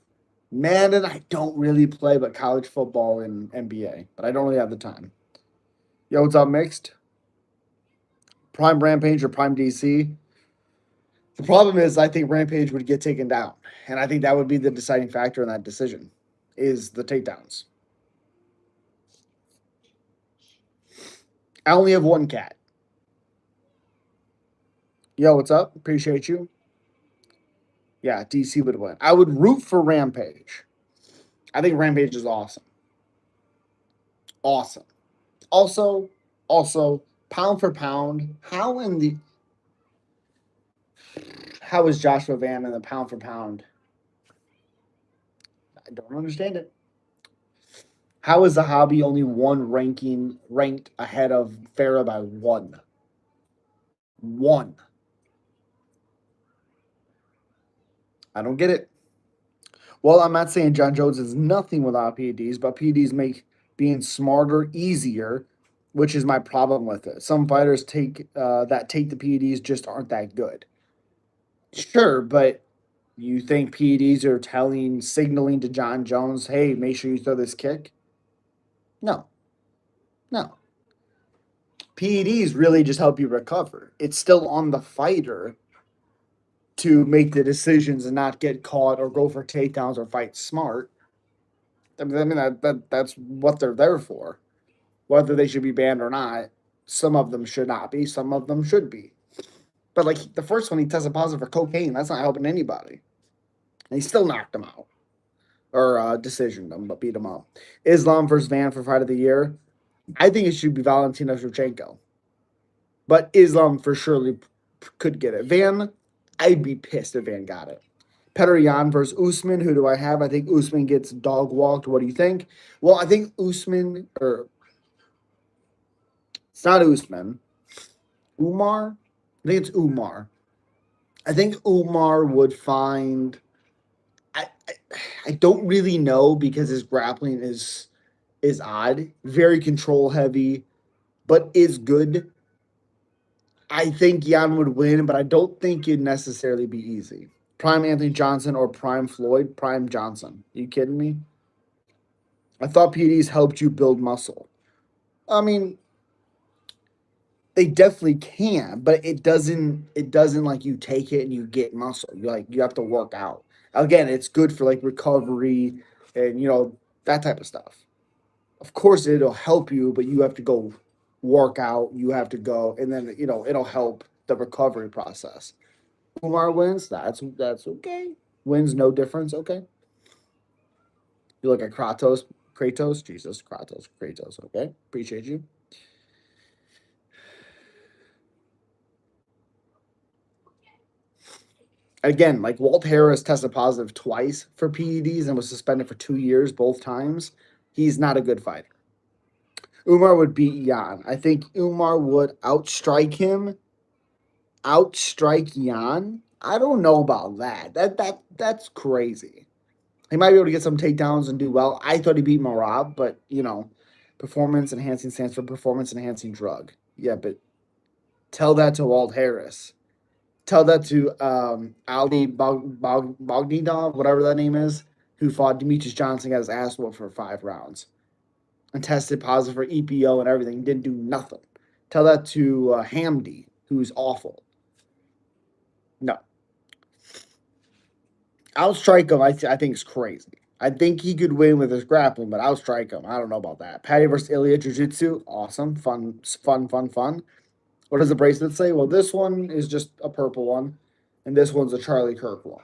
Madden, I don't really play, but college football and NBA. But I don't really have the time. Yo, what's up, Mixed? Prime Rampage or Prime DC? The problem is, I think Rampage would get taken down, and I think that would be the deciding factor in that decision, is the takedowns. I only have one cat. Yo, what's up? Appreciate you. Yeah, DC would win. I would root for Rampage. I think Rampage is awesome. Awesome. Also, pound for pound, how is Joshua Van in the pound for pound? I don't understand it. How is the hobby only one ranked ahead of Farah by one? One. I don't get it. Well, I'm not saying John Jones is nothing without PEDs, but PEDs make being smarter easier, which is my problem with it. Some fighters take the PEDs just aren't that good. Sure, but you think PEDs are signaling to John Jones, hey, make sure you throw this kick? No, no. PEDs really just help you recover. It's still on the fighter to make the decisions and not get caught or go for takedowns or fight smart. I mean that's what they're there for. Whether they should be banned or not, some of them should not be, some of them should be. But like the first one, he tested positive for cocaine. That's not helping anybody. And he still knocked him out. Or decisioned him, but beat him up. Islam versus Van for fight of the year. I think it should be Valentina Shevchenko. But Islam for surely could get it. Van, I'd be pissed if Van got it. Petr Yan versus Usman. Who do I have? I think Usman gets dog walked. What do you think? Well, I think Usman, or it's not Usman. Umar? I think it's Umar. I think Umar would find. I don't really know because his grappling is odd, very control heavy, but is good. I think Yan would win, but I don't think it'd necessarily be easy. Prime Anthony Johnson or Prime Floyd? Prime Johnson. Are you kidding me? I thought PEDs helped you build muscle. I mean, they definitely can, but it doesn't. It doesn't like you take it and you get muscle. You have to work out. Again, it's good for like recovery and that type of stuff. Of course, it'll help you, but you have to go work out. You have to go, and then it'll help the recovery process. Umar wins. That's okay. Wins no difference. Okay. You look at Kratos, Jesus, Kratos. Okay, appreciate you. Again, like Walt Harris tested positive twice for PEDs and was suspended for 2 years both times. He's not a good fighter. Umar would beat Jan. I think Umar would outstrike Jan. I don't know about that. That's crazy. He might be able to get some takedowns and do well. I thought he beat Marab, but performance enhancing stands for performance enhancing drug. Yeah, but tell that to Walt Harris. Tell that to Ali Bogdanov, whatever that name is, who fought Demetrius Johnson, got his ass whooped for 5 rounds and tested positive for EPO and everything. Didn't do nothing. Tell that to Hamdi, who's awful. No, outstrike him. I think it's crazy. I think he could win with his grappling, but outstrike him. I don't know about that. Patty versus Ilya Jiu Jitsu, awesome, fun. What does the bracelet say? Well, this one is just a purple one, and this one's a Charlie Kirk one.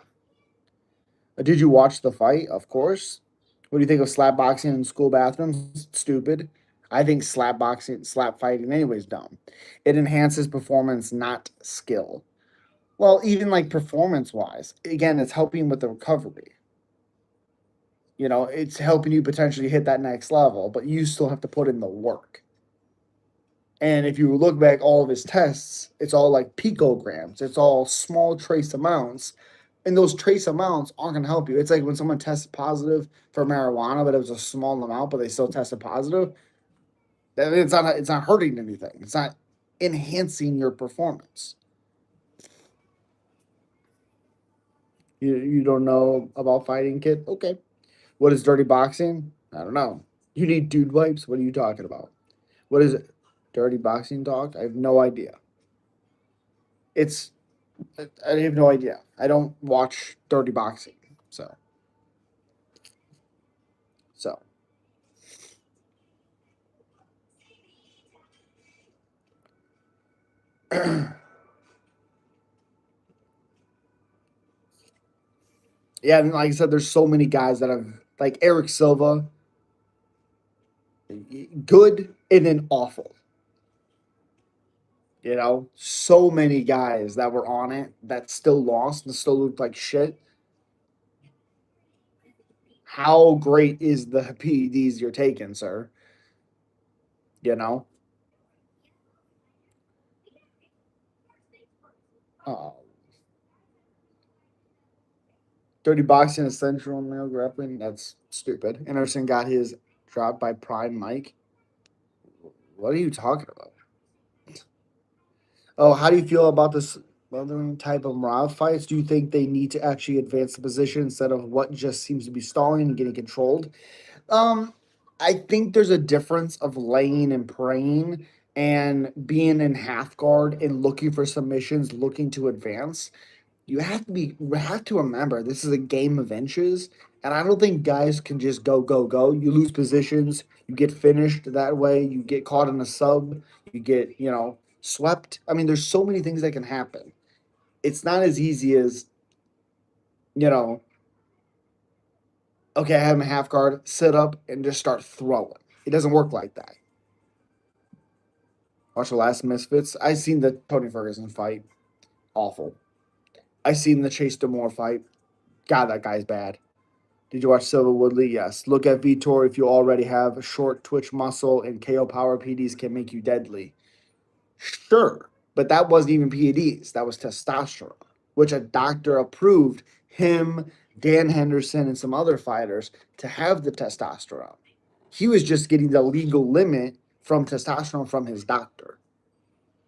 Did you watch the fight? Of course. What do you think of slap boxing in school bathrooms? Stupid. I think slap fighting, anyways, dumb. It enhances performance, not skill. Well, even like performance wise, again, it's helping with the recovery. It's helping you potentially hit that next level, but you still have to put in the work. And if you look back all of his tests, it's all like picograms. It's all small trace amounts. And those trace amounts aren't going to help you. It's like when someone tests positive for marijuana, but it was a small amount, but they still tested positive. It's not hurting anything. It's not enhancing your performance. You don't know about fighting, kid? Okay. What is dirty boxing? I don't know. You need dude wipes? What are you talking about? What is it? Dirty boxing dog? I have no idea. It's I have no idea. I don't watch dirty boxing. So yeah, and like I said, there's so many guys that have like Eric Silva, good and then awful. So many guys that were on it that still lost and still looked like shit. How great is the PEDs you're taking, sir? You know? Uh, Dirty boxing is central male grappling. That's stupid. Anderson got his dropped by Prime Mike. What are you talking about? Oh, how do you feel about this other type of Morale fights? Do you think they need to actually advance the position instead of what just seems to be stalling and getting controlled? Um, I think there's a difference of laying and praying and being in half guard and looking for submissions, looking to advance. You have to remember this is a game of inches, and I don't think guys can just go. You lose positions, you get finished that way, you get caught in a sub, you get swept. I mean, there's so many things that can happen. It's not as easy as you know. Okay, I have my half guard, sit up and just start throwing. It doesn't work like that. Watch the last Misfits. I seen the Tony Ferguson fight, awful. I seen the Chase Demore fight. God, that guy's bad. Did you watch Silver Woodley? Yes. Look at Vitor if you already have a short twitch muscle and KO power PDs can make you deadly. Sure, but that wasn't even PEDs. That was testosterone, which a doctor approved him, Dan Henderson, and some other fighters to have the testosterone. He was just getting the legal limit from testosterone from his doctor.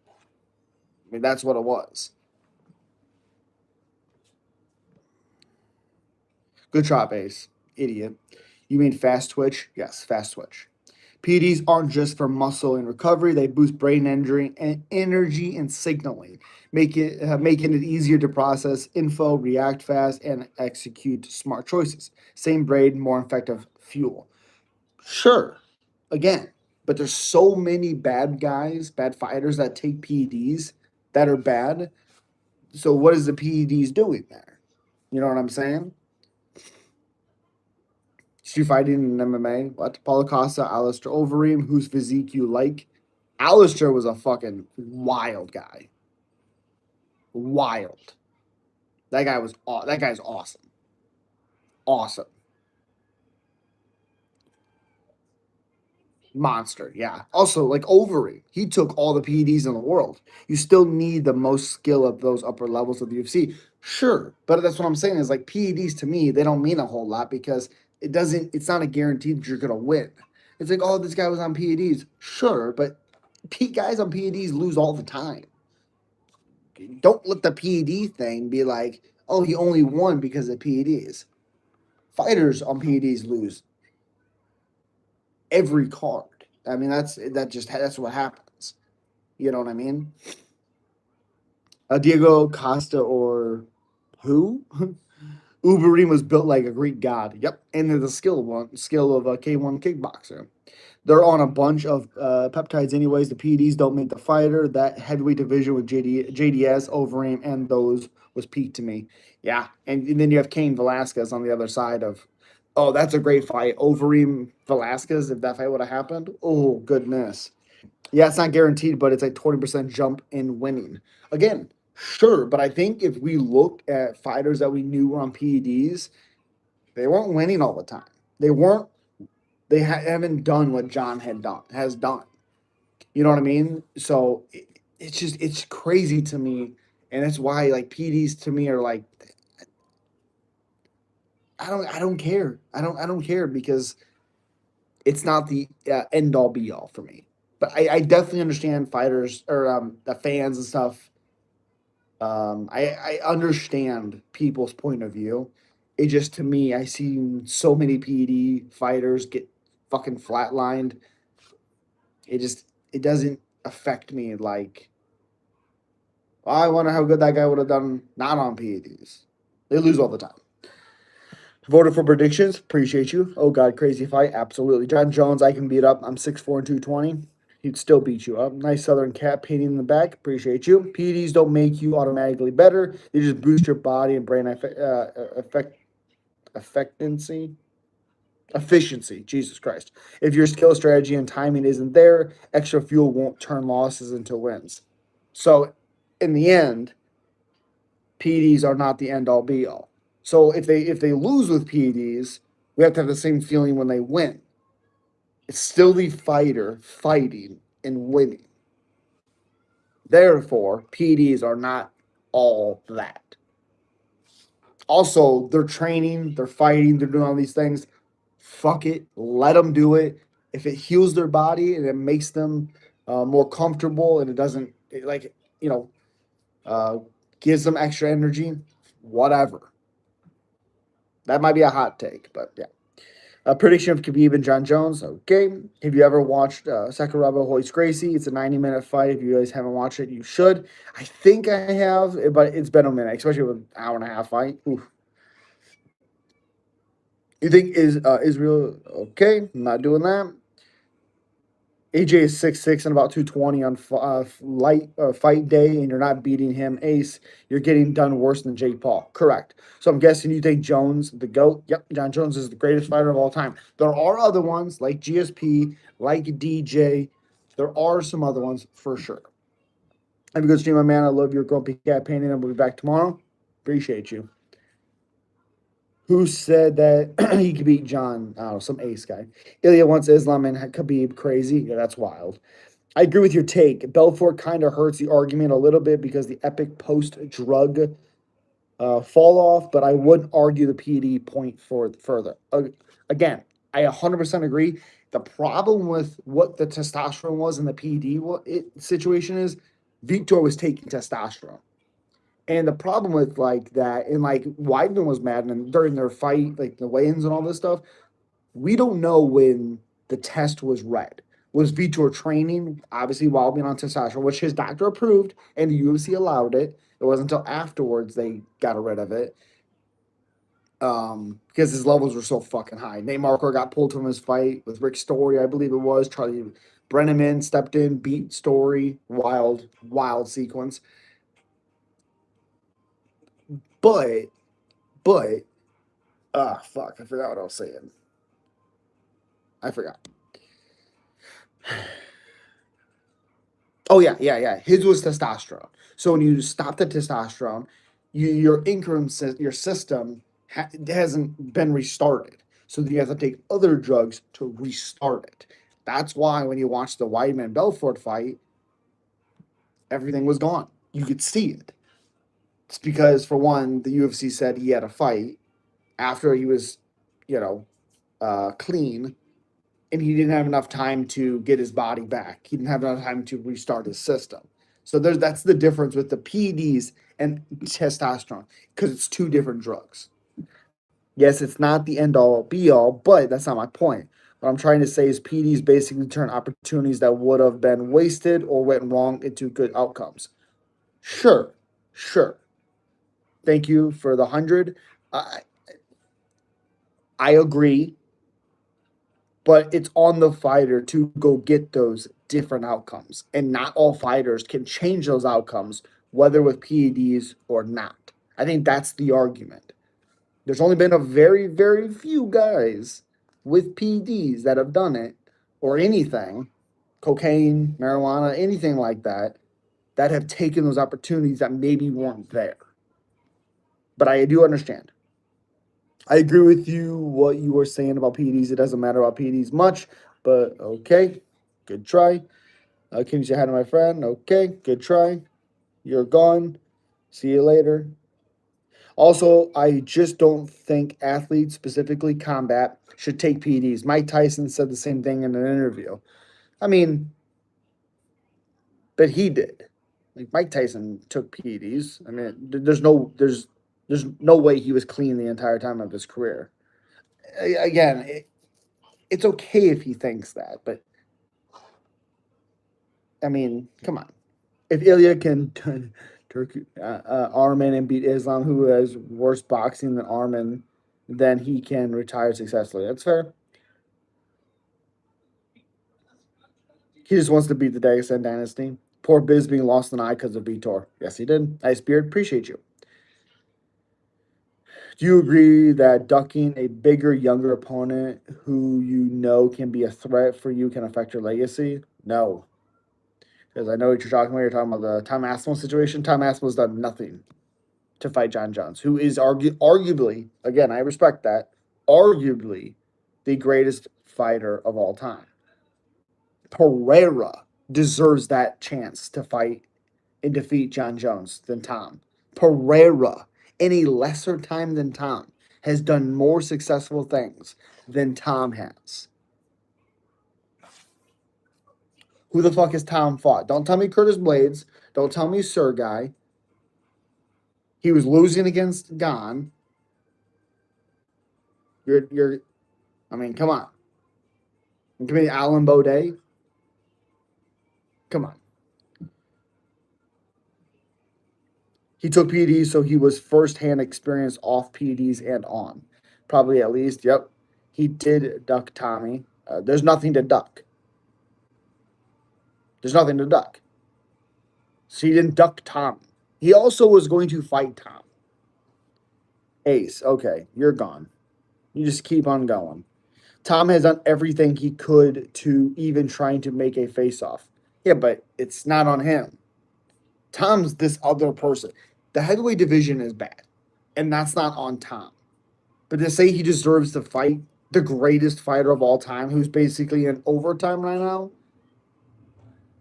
I mean, that's what it was. Good shot, base. Idiot. You mean fast twitch? Yes, fast twitch. PEDs aren't just for muscle and recovery; they boost brain injury and energy and signaling, making it easier to process info, react fast, and execute smart choices. Same brain, more effective fuel. Sure, again, but there's so many bad guys, bad fighters that take PEDs that are bad. So what is the PEDs doing there? You know what I'm saying? Street fighting in MMA. What? Paulo Costa, Alistair Overeem, whose physique you like. Alistair was a fucking wild guy. Wild. That guy's awesome. Awesome. Monster, yeah. Also, like Overeem, he took all the PEDs in the world. You still need the most skill of those upper levels of the UFC. Sure, but that's what I'm saying is like PEDs to me, they don't mean a whole lot because it's not a guarantee that you're gonna win. It's like, oh, this guy was on PEDs. Sure, but guys on PEDs lose all the time. Don't let the PED thing be like, oh, he only won because of PEDs. Fighters on PEDs lose every card. I mean, that's what happens. You know what I mean? Diego Costa or who? Uberim was built like a Greek god. Yep, and they're the skill of a K1 kickboxer. They're on a bunch of peptides anyways. The PEDs don't make the fighter. That heavyweight division with JDS, Overeem, and those was peak to me. Yeah, and then you have Cain Velasquez on the other side of. Oh, that's a great fight. Overeem Velasquez. If that fight would have happened, oh goodness. Yeah, it's not guaranteed, but it's like 20% jump in winning. Again, sure, but I think if we look at fighters that we knew were on PEDs, they weren't winning all the time. They weren't. Haven't done what John has done. You know what I mean? So it's crazy to me, and that's why like PEDs to me are like I don't care. I don't care because it's not the end all be all for me. But I definitely understand fighters or the fans and stuff. I understand people's point of view. It just to me, I see so many PED fighters get fucking flatlined. It doesn't affect me like I wonder how good that guy would have done not on PEDs. They lose all the time. Voted for predictions. Appreciate you. Oh God, crazy fight. Absolutely. John Jones, I can beat up. I'm 6'4" and 220. He'd still beat you up. Nice Southern cat painting in the back. Appreciate you. PEDs don't make you automatically better. They just boost your body and brain effectivency. Efficiency. Jesus Christ. If your skill, strategy, and timing isn't there, extra fuel won't turn losses into wins. So, in the end, PEDs are not the end all be all. So if they lose with PEDs, we have to have the same feeling when they win. It's still the fighter fighting and winning. Therefore, PEDs are not all that. Also, they're training, they're fighting, they're doing all these things. Fuck it, let them do it. If it heals their body and it makes them more comfortable and it doesn't like you know uh, gives them extra energy, whatever. That might be a hot take, but yeah. A prediction of Khabib and John Jones. Okay. Have you ever watched Sakuraba Royce Gracie? It's a 90-minute fight. If you guys haven't watched it, you should. I think I have, but it's been a minute, especially with an hour and a half fight. Oof. You think is Israel okay? I'm not doing that. AJ is 6'6" and about 220 on light fight day, and you're not beating him. Ace, you're getting done worse than Jake Paul. Correct. So I'm guessing you think Jones, the GOAT. Yep, John Jones is the greatest fighter of all time. There are other ones like GSP, like DJ. There are some other ones for sure. Have a good stream, my man. I love your grumpy cat painting. I'll be back tomorrow. Appreciate you. Who said that he could beat John? Oh, some ace guy. Ilya wants Islam and Khabib. Crazy. Yeah, that's wild. I agree with your take. Belfort kind of hurts the argument a little bit because the epic post-drug fall off, but I wouldn't argue the PD point for further. Again, I 100% agree. The problem with what the testosterone was in the PD situation is Victor was taking testosterone. And the problem with like that, and like Weidman was mad, and during their fight, like the weigh-ins and all this stuff, we don't know when the test was read. Was Vitor training, obviously, while being on testosterone, which his doctor approved and the UFC allowed it. It wasn't until afterwards they got rid of it. Because his levels were so fucking high. Nate Marquardt got pulled from his fight with Rick Story, I believe it was. Charlie Brenneman stepped in, beat Story. Wild, wild sequence. But, fuck, I forgot what I was saying. I forgot. Oh yeah. His was testosterone. So when you stop the testosterone, your income, your system hasn't been restarted. So then you have to take other drugs to restart it. That's why when you watch the Weidman Belfort fight, everything was gone. You could see it. It's because for one, the UFC said he had a fight after he was, you know, clean, and he didn't have enough time to get his body back. He didn't have enough time to restart his system. So that's the difference with the PEDs and testosterone because it's two different drugs. Yes, it's not the end all be all, but that's not my point. What I'm trying to say is PEDs basically turn opportunities that would have been wasted or went wrong into good outcomes. Sure, sure. Thank you for the 100. I, I agree, but it's on the fighter to go get those different outcomes. And not all fighters can change those outcomes, whether with PEDs or not. I think that's the argument. There's only been a very, very few guys with PEDs that have done it, or anything, cocaine, marijuana, anything like that, that have taken those opportunities that maybe weren't there. But I do understand. I agree with you what you were saying about PEDs. It doesn't matter about PEDs much, but okay, good try. Can you say hi to my friend? Okay, good try. You're gone. See you later. Also, I just don't think athletes, specifically combat, should take PEDs. Mike Tyson said the same thing in an interview. I mean, but he did. Like Mike Tyson took PEDs. I mean, there's no way he was clean the entire time of his career. Again, it's okay if he thinks that, but I mean, come on. If Ilya can Armin and beat Islam, who has worse boxing than Armin, then he can retire successfully. That's fair. He just wants to beat the Dagestan dynasty. Poor Biz being lost an eye because of Vitor. Yes, he did. Ice Beard, appreciate you. Do you agree that ducking a bigger, younger opponent who you know can be a threat for you can affect your legacy? No. Because I know what you're talking about. You're talking about the Tom Aspinall situation. Tom Aspinall's done nothing to fight John Jones, who is arguably, again, I respect that, arguably the greatest fighter of all time. Pereira deserves that chance to fight and defeat John Jones than Tom. Pereira, in a lesser time than Tom, has done more successful things than Tom has. Who the fuck has Tom fought? Don't tell me Curtis Blades. Don't tell me Sergey. He was losing against Gon. You're. I mean, come on. Give me Alan Baudet. Come on. He took PEDs, so he was firsthand experience off PEDs and on. Probably at least. Yep. He did duck Tommy. There's nothing to duck. There's nothing to duck. So he didn't duck Tom. He also was going to fight Tom. Ace, okay, you're gone. You just keep on going. Tom has done everything he could to even trying to make a face off. Yeah, but it's not on him. Tom's this other person. The heavyweight division is bad, and that's not on Tom. But to say he deserves to fight the greatest fighter of all time, who's basically in overtime right now,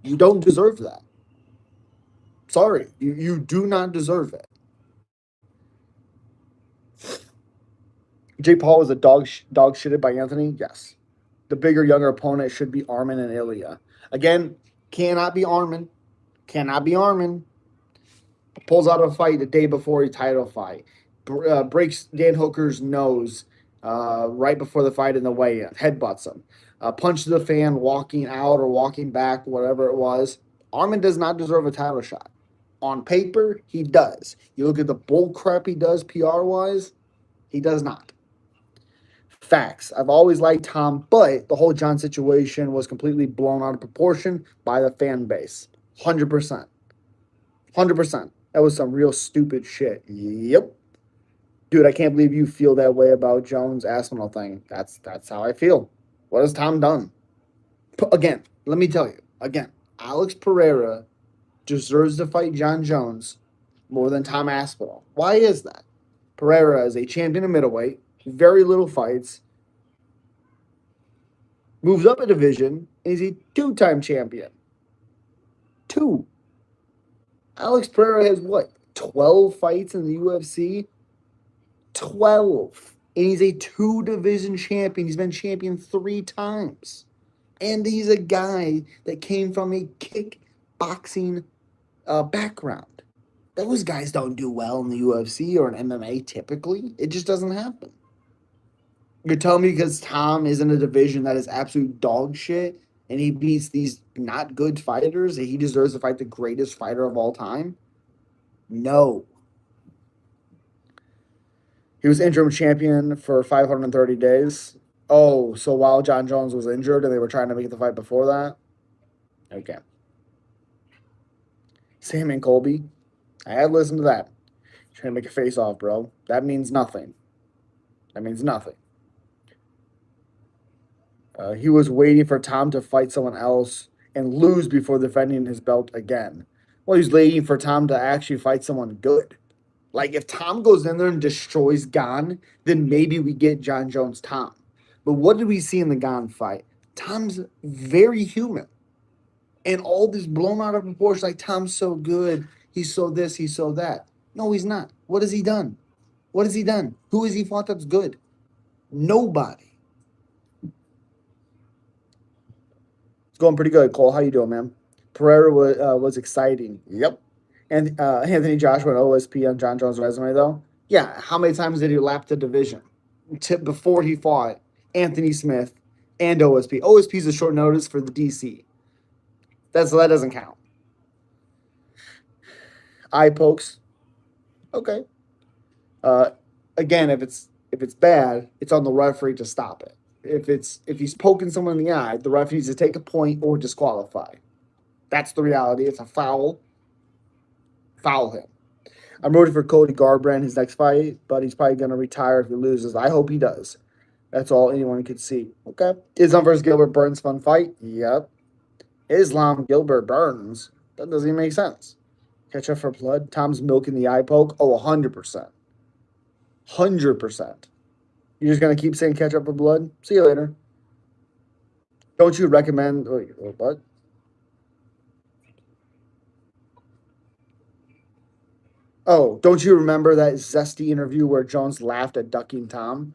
you don't deserve that. Sorry, you do not deserve it. Jake Paul was a dog shitted by Anthony. Yes, the bigger, younger opponent should be Armin and Ilya. Again, cannot be Armin. Cannot be Armin. pulls out a fight the day before a title fight, breaks Dan Hooker's nose right before the fight in the weigh-in, headbutts him, punches the fan walking out or walking back, whatever it was. Arman does not deserve a title shot. On paper, he does. You look at the bull crap he does PR wise, he does not. Facts. I've always liked Tom, but the whole John situation was completely blown out of proportion by the fan base. 100%. 100%. That was some real stupid shit. Yep. Dude, I can't believe you feel that way about Jones Aspinall thing. That's how I feel. What has Tom done? Again, let me tell you. Again, Alex Pereira deserves to fight John Jones more than Tom Aspinall. Why is that? Pereira is a champion of middleweight, very little fights, moves up a division, and he's a two-time champion. Two. Alex Pereira has what? 12 fights in the UFC? 12. And he's a two-division champion. He's been champion 3 times. And he's a guy that came from a kickboxing background. Those guys don't do well in the UFC or in MMA typically. It just doesn't happen. You're telling me because Tom is in a division that is absolute dog shit and he beats these not good fighters that he deserves to fight the greatest fighter of all time? No. He was interim champion for 530 days. Oh, so while John Jones was injured and they were trying to make the fight before that? Okay. Sam and Colby. I had listened to that. Trying to make a face off, bro. That means nothing. That means nothing. He was waiting for Tom to fight someone else and lose before defending his belt again. Well, he's waiting for Tom to actually fight someone good. Like, if Tom goes in there and destroys Gon, then maybe we get John Jones Tom. But what did we see in the Gon fight? Tom's very human. And all this blown out of proportion, like, Tom's so good. He's so this, he's so that. No, he's not. What has he done? What has he done? Who has he fought that's good? Nobody. It's going pretty good. Cole, how you doing, man? Pereira was exciting. Yep. And Anthony Joshua and OSP on John Jones' resume, though. Yeah, how many times did he lap the division before he fought Anthony Smith and OSP? OSP is a short notice for the DC. That doesn't count. Eye pokes. Okay. Again, if it's bad, it's on the referee to stop it. If he's poking someone in the eye, the ref needs to take a point or disqualify. That's the reality. It's a foul. Foul him. I'm rooting for Cody Garbrandt his next fight, but he's probably going to retire if he loses. I hope he does. That's all anyone could see. Okay. Islam versus Gilbert Burns fun fight? Yep. Islam Gilbert Burns? That doesn't even make sense. Catch up for blood. Tom's milking the eye poke? Oh, 100%. 100%. You're just going to keep saying catch up for blood? See you later. Don't you recommend... Wait, what? Oh, don't you remember that zesty interview where Jones laughed at ducking Tom?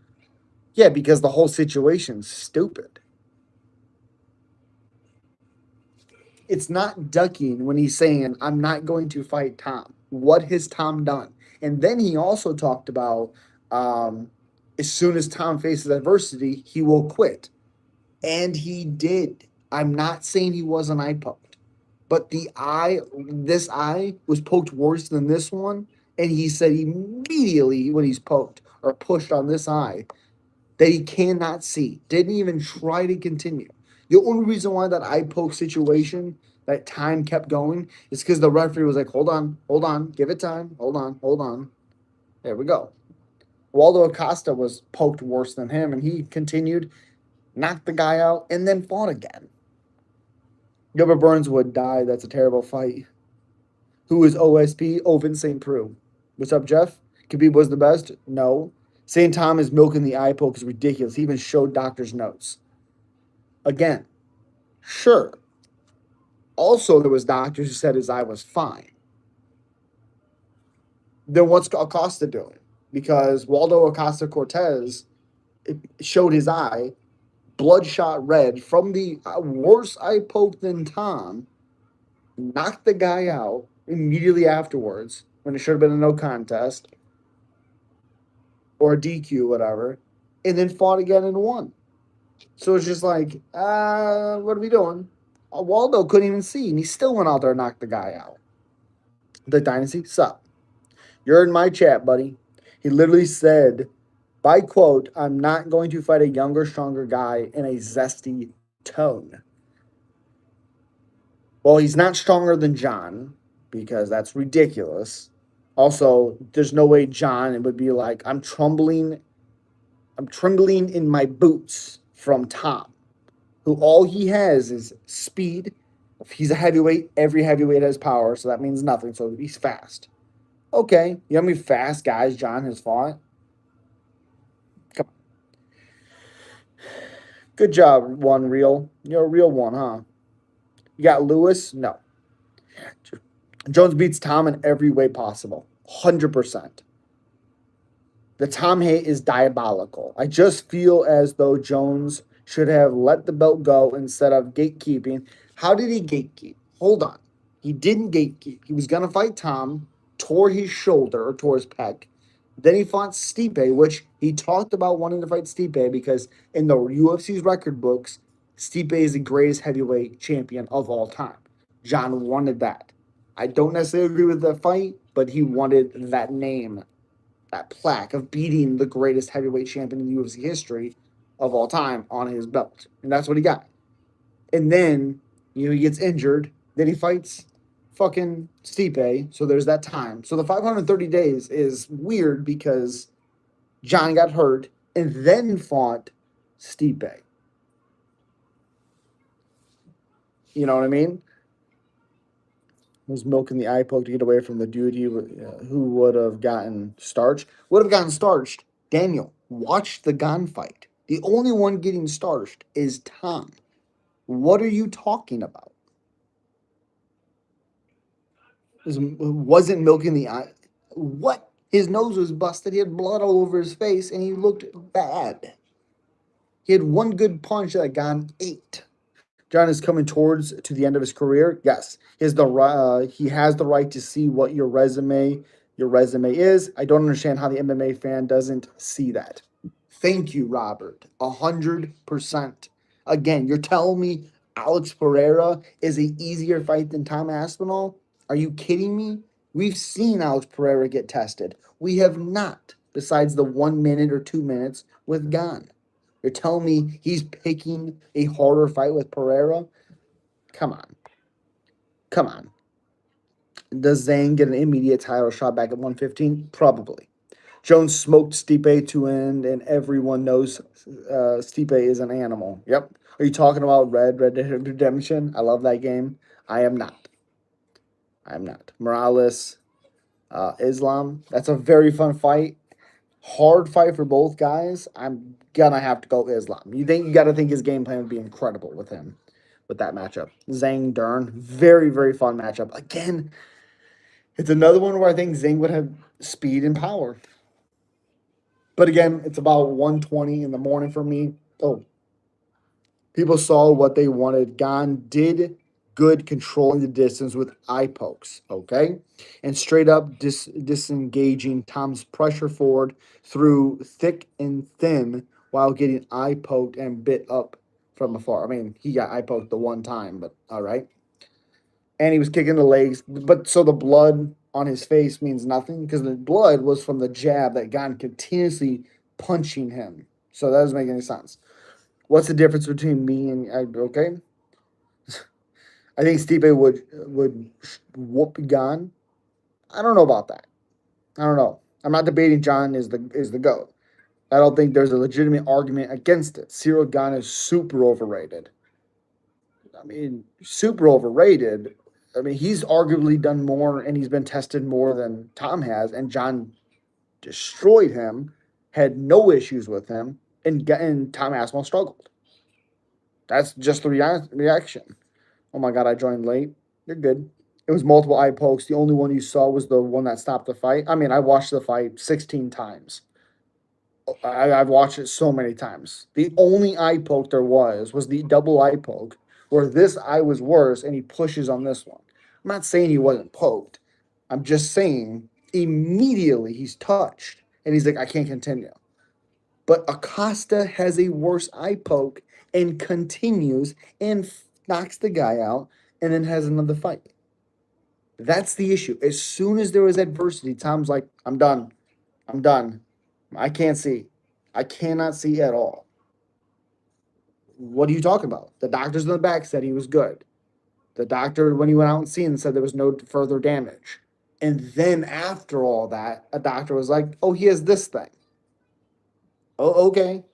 Yeah, because the whole situation's stupid. It's not ducking when he's saying, I'm not going to fight Tom. What has Tom done? And then he also talked about as soon as Tom faces adversity, he will quit. And he did. I'm not saying he wasn't eye poked. But this eye was poked worse than this one. And he said immediately when he's poked or pushed on this eye that he cannot see. Didn't even try to continue. The only reason why that eye poke situation, that time kept going, is because the referee was like, hold on, give it time, hold on. There we go. Waldo Acosta was poked worse than him, and he continued, knocked the guy out, and then fought again. Gilbert Burns would die. That's a terrible fight. Who is OSP? Oven St. Preux. What's up, Jeff? Khabib was the best? No. St. Tom is milking the eye poke is ridiculous. He even showed doctor's notes. Again, sure. Also, there was doctors who said his eye was fine. Then what's Acosta doing? Because Waldo Acosta Cortez showed his eye bloodshot red from the worse eye poke than Tom, knocked the guy out immediately afterwards, when it should have been a no contest or a DQ, whatever, and then fought again and won. So it's just like, what are we doing? Waldo couldn't even see, and he still went out there and knocked the guy out. The Dynasty, sup? You're in my chat, buddy. He literally said, by quote, I'm not going to fight a younger, stronger guy in a zesty tone. Well, he's not stronger than John because that's ridiculous. Also, there's no way John would be like, I'm trembling in my boots from Tom, who all he has is speed. If he's a heavyweight, every heavyweight has power, so that means nothing. So he's fast. Okay, you know how many fast guys John has fought? Come on. Good job, one real. You're a real one, huh? You got Lewis? No. Jones beats Tom in every way possible. 100%. The Tom hate is diabolical. I just feel as though Jones should have let the belt go instead of gatekeeping. How did he gatekeep? Hold on. He didn't gatekeep. He was going to fight Tom, tore his shoulder or tore his pec. Then he fought Stipe, which he talked about wanting to fight Stipe because in the UFC's record books, Stipe is the greatest heavyweight champion of all time. John wanted that. I don't necessarily agree with the fight, but he wanted that name, that plaque of beating the greatest heavyweight champion in the UFC history of all time on his belt. And that's what he got. And then, he gets injured. Then he fights fucking Stipe. So there's that time. So the 530 days is weird because John got hurt and then fought Stipe. You know what I mean? Was milking the eye poke to get away from the dude who would have gotten starched. Would have gotten starched. Daniel, watch the Gon fight. The only one getting starched is Tom. What are you talking about? Wasn't milking the eye. What? His nose was busted. He had blood all over his face, and he looked bad. He had one good punch that Gon ate. John is coming towards to the end of his career. Yes, he has the right to see what your resume is. I don't understand how the MMA fan doesn't see that. Thank you, Robert. 100%. Again, you're telling me Alex Pereira is an easier fight than Tom Aspinall? Are you kidding me? We've seen Alex Pereira get tested. We have not, besides the 1 minute or 2 minutes with Gon. You're telling me he's picking a harder fight with Pereira? Come on. Come on. Does Zhang get an immediate title shot back at 115? Probably. Jones smoked Stipe to end, and everyone knows Stipe is an animal. Yep. Are you talking about Red Dead Redemption? I love that game. I am not. I am not. Morales, Islam. That's a very fun fight. Hard fight for both guys. I'm gonna have to go Islam. You got to think his game plan would be incredible with him, with that matchup. Zhang Dern, very very fun matchup. Again, it's another one where I think Zhang would have speed and power. But again, it's about 1:20 in the morning for me. Oh, people saw what they wanted. Gon did good controlling the distance with eye pokes, okay? And straight up disengaging Tom's pressure forward through thick and thin while getting eye poked and bit up from afar. I mean, he got eye poked the one time, but all right. And he was kicking the legs, but so the blood on his face means nothing because the blood was from the jab that Gon continuously punching him. So that doesn't make any sense. What's the difference between me and okay? I think Stipe would whoop Gon. I don't know about that. I don't know. I'm not debating John is the GOAT. I don't think there's a legitimate argument against it. Cyril Gane is super overrated. I mean, super overrated. I mean, he's arguably done more and he's been tested more than Tom has, and John destroyed him, had no issues with him, and Tom Aspinall struggled. That's just the reaction. Oh my God, I joined late. You're good. It was multiple eye pokes. The only one you saw was the one that stopped the fight. I mean, I watched the fight 16 times. I've watched it so many times. The only eye poke there was the double eye poke where this eye was worse and he pushes on this one. I'm not saying he wasn't poked. I'm just saying, immediately he's touched and he's like, I can't continue. But Acosta has a worse eye poke and continues and knocks the guy out and then has another fight. That's the issue. As soon as there was adversity, Tom's like, I'm done. I'm done. I can't see. I cannot see at all. What are you talking about? The doctors in the back said he was good. The doctor, when he went out and seen, said there was no further damage. And then after all that, a doctor was like, oh, he has this thing. Oh, okay.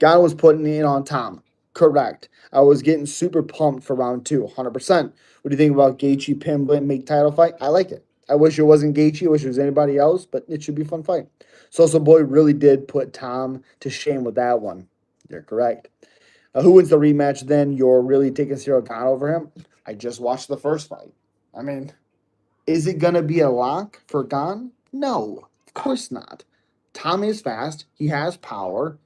God was putting it on Tom. Correct. I was getting super pumped for round two, 100%. What do you think about Gaethje, Pimblett, make title fight? I like it. I wish it wasn't Gaethje. I wish it was anybody else, but it should be a fun fight. Sosa Boy really did put Tom to shame with that one. You're correct. Who wins the rematch then? You're really taking Cyril Gane over him? I just watched the first fight. I mean, is it going to be a lock for Gane? No, of course not. Tom is fast. He has power.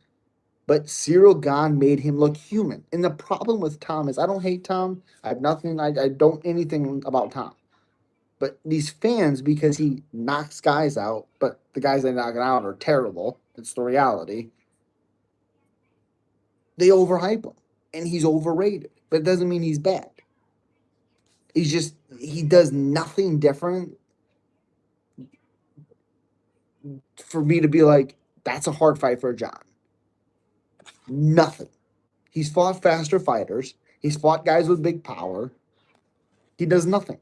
But Cyril Gane made him look human. And the problem with Tom is I don't hate Tom. I have nothing, I don't anything about Tom. But these fans, because he knocks guys out, but the guys they knock out are terrible. It's the reality. They overhype him. And he's overrated. But it doesn't mean he's bad. He's just, he does nothing different for me to be like, that's a hard fight for John. Nothing. He's fought faster fighters. He's fought guys with big power. He does nothing.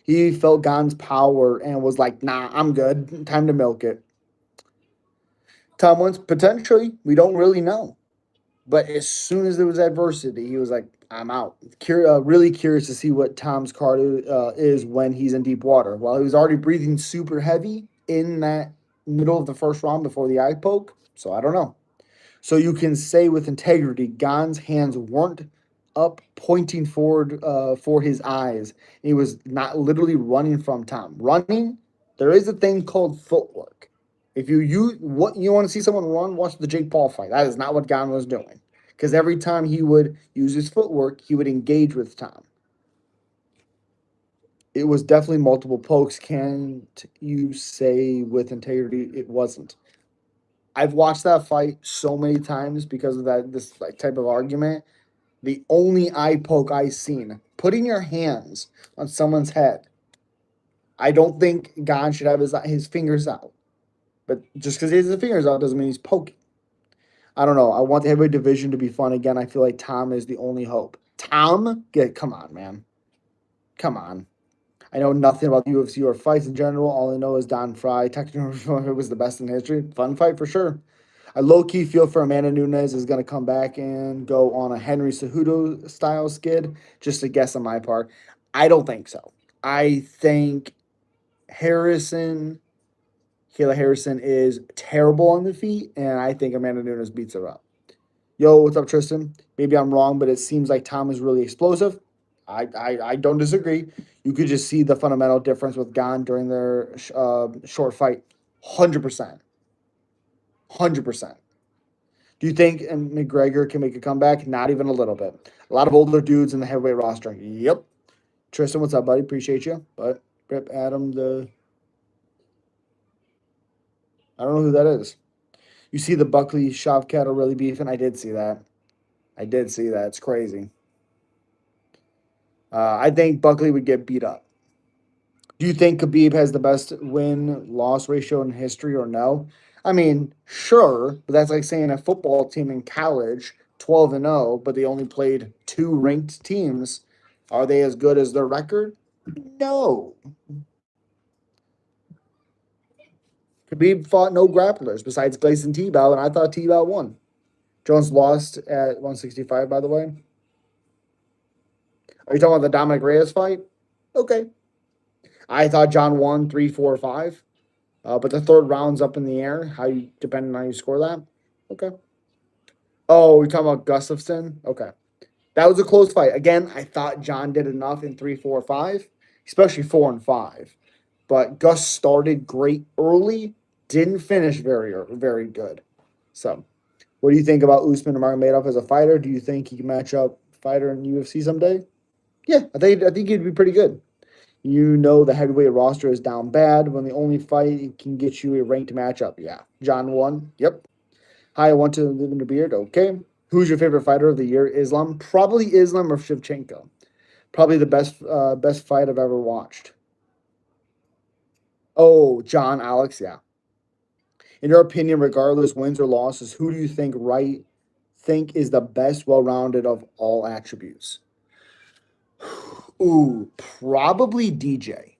He felt Gane's power and was like, nah, I'm good. Time to milk it. Tom Wentz, potentially, we don't really know. But as soon as there was adversity, he was like, I'm out. Really curious to see what Tom's card is when he's in deep water. While he was already breathing super heavy in that middle of the first round before the eye poke. So I don't know. So you can say with integrity, Gane's hands weren't up pointing forward for his eyes. He was not literally running from Tom. Running, there is a thing called footwork. If you use what you want to see someone run, watch the Jake Paul fight. That is not what Gane was doing. Because every time he would use his footwork, he would engage with Tom. It was definitely multiple pokes. Can't you say with integrity it wasn't? I've watched that fight so many times because of this type of argument. The only eye poke I've seen, putting your hands on someone's head. I don't think Gane should have his fingers out. But just because he has his fingers out doesn't mean he's poking. I don't know. I want the heavyweight division to be fun again. I feel like Tom is the only hope. Tom? Come on, man. Come on. I know nothing about the UFC or fights in general. All I know is Don Fry. Technically, was the best in history. Fun fight for sure. I low-key feel for Amanda Nunes is going to come back and go on a Henry Cejudo style skid. Just a guess on my part. I don't think so. I think Kayla Harrison is terrible on the feet, and I think Amanda Nunes beats her up. Yo, what's up, Tristan? Maybe I'm wrong, but it seems like Tom is really explosive. I don't disagree. You could just see the fundamental difference with Gane during their short fight. 100%. 100%. Do you think McGregor can make a comeback? Not even a little bit. A lot of older dudes in the heavyweight roster. Yep. Tristan, what's up, buddy? Appreciate you. But Rip Adam, I don't know who that is. You see the Buckley shop cattle really beefing? I did see that. It's crazy. I think Buckley would get beat up. Do you think Khabib has the best win-loss ratio in history or no? I mean, sure, but that's like saying a football team in college, 12-0, but they only played two ranked teams. Are they as good as their record? No. Khabib fought no grapplers besides Gleison Tebow, and I thought Tebow won. Jones lost at 165, by the way. Are you talking about the Dominic Reyes fight? Okay. I thought John won 3-4-5. But the third round's up in the air. Depending on how you score that. Okay. Oh, you're talking about Gustafson? Okay. That was a close fight. Again, I thought John did enough in 3-4-5, especially 4 and 5. But Gus started great early, didn't finish very good. So, what do you think about Usman Nurmagomedov as a fighter? Do you think he can match up fighter in UFC someday? Yeah, I think he'd be pretty good. You know the heavyweight roster is down bad when the only fight it can get you a ranked matchup. Yeah. John won. Yep. Hi, I want to live in a beard. Okay. Who's your favorite fighter of the year? Islam. Probably Islam or Shevchenko. Probably the best fight I've ever watched. Oh, John Alex. Yeah. In your opinion, regardless wins or losses, who do you think is the best well-rounded of all attributes? Ooh, probably DJ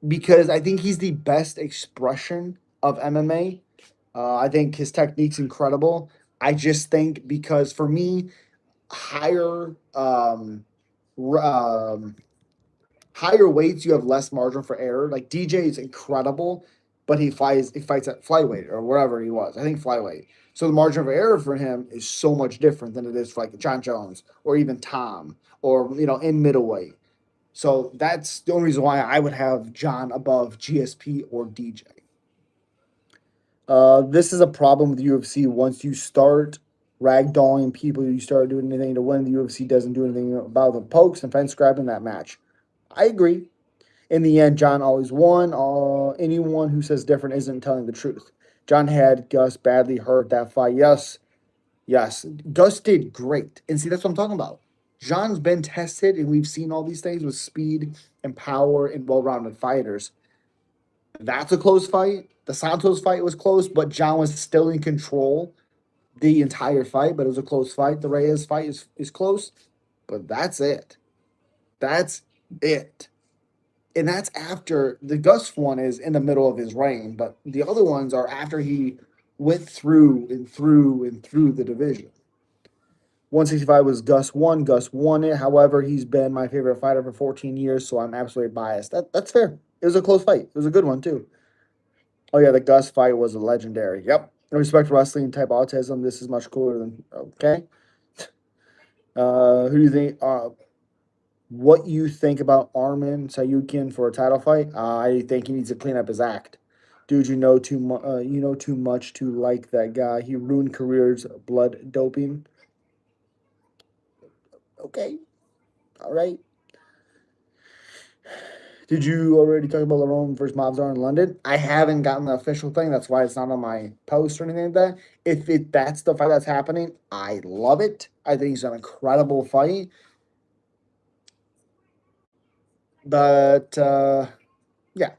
because I think he's the best expression of MMA. I think his technique's incredible. I just think because for me, higher r- um, higher weights, you have less margin for error. Like DJ is incredible, but he fights at flyweight or wherever he was. I think flyweight. So the margin of error for him is so much different than it is for like John Jones or even Tom or in middleweight. So that's the only reason why I would have John above GSP or DJ. This is a problem with UFC. Once you start ragdolling people, you start doing anything to win. The UFC doesn't do anything about the pokes and fence grabbing that match. I agree. In the end, John always won. Anyone who says different isn't telling the truth. John had Gus badly hurt that fight. Yes, yes. Gus did great. And see, that's what I'm talking about. John's been tested, and we've seen all these things with speed and power and well rounded fighters. That's a close fight. The Santos fight was close, but John was still in control the entire fight, but it was a close fight. The Reyes fight is close, but that's it. That's it. And that's after the Gus one is in the middle of his reign, but the other ones are after he went through and through and through the division. 165 was Gus one. Gus won it. However, he's been my favorite fighter for 14 years, so I'm absolutely biased. That's fair. It was a close fight. It was a good one too. Oh yeah, the Gus fight was a legendary. Yep. I respect wrestling type autism. This is much cooler than okay. Who do you think? What you think about Armin Sayukin for a title fight? I think he needs to clean up his act. Dude, you know too much. You know too much to like that guy. He ruined careers, blood doping. Okay, all right. Did you already talk about Lerone versus Mobzar in London? I haven't gotten the official thing. That's why it's not on my post or anything like that. If that's the fight that's happening, I love it. I think it's an incredible fight. But yeah,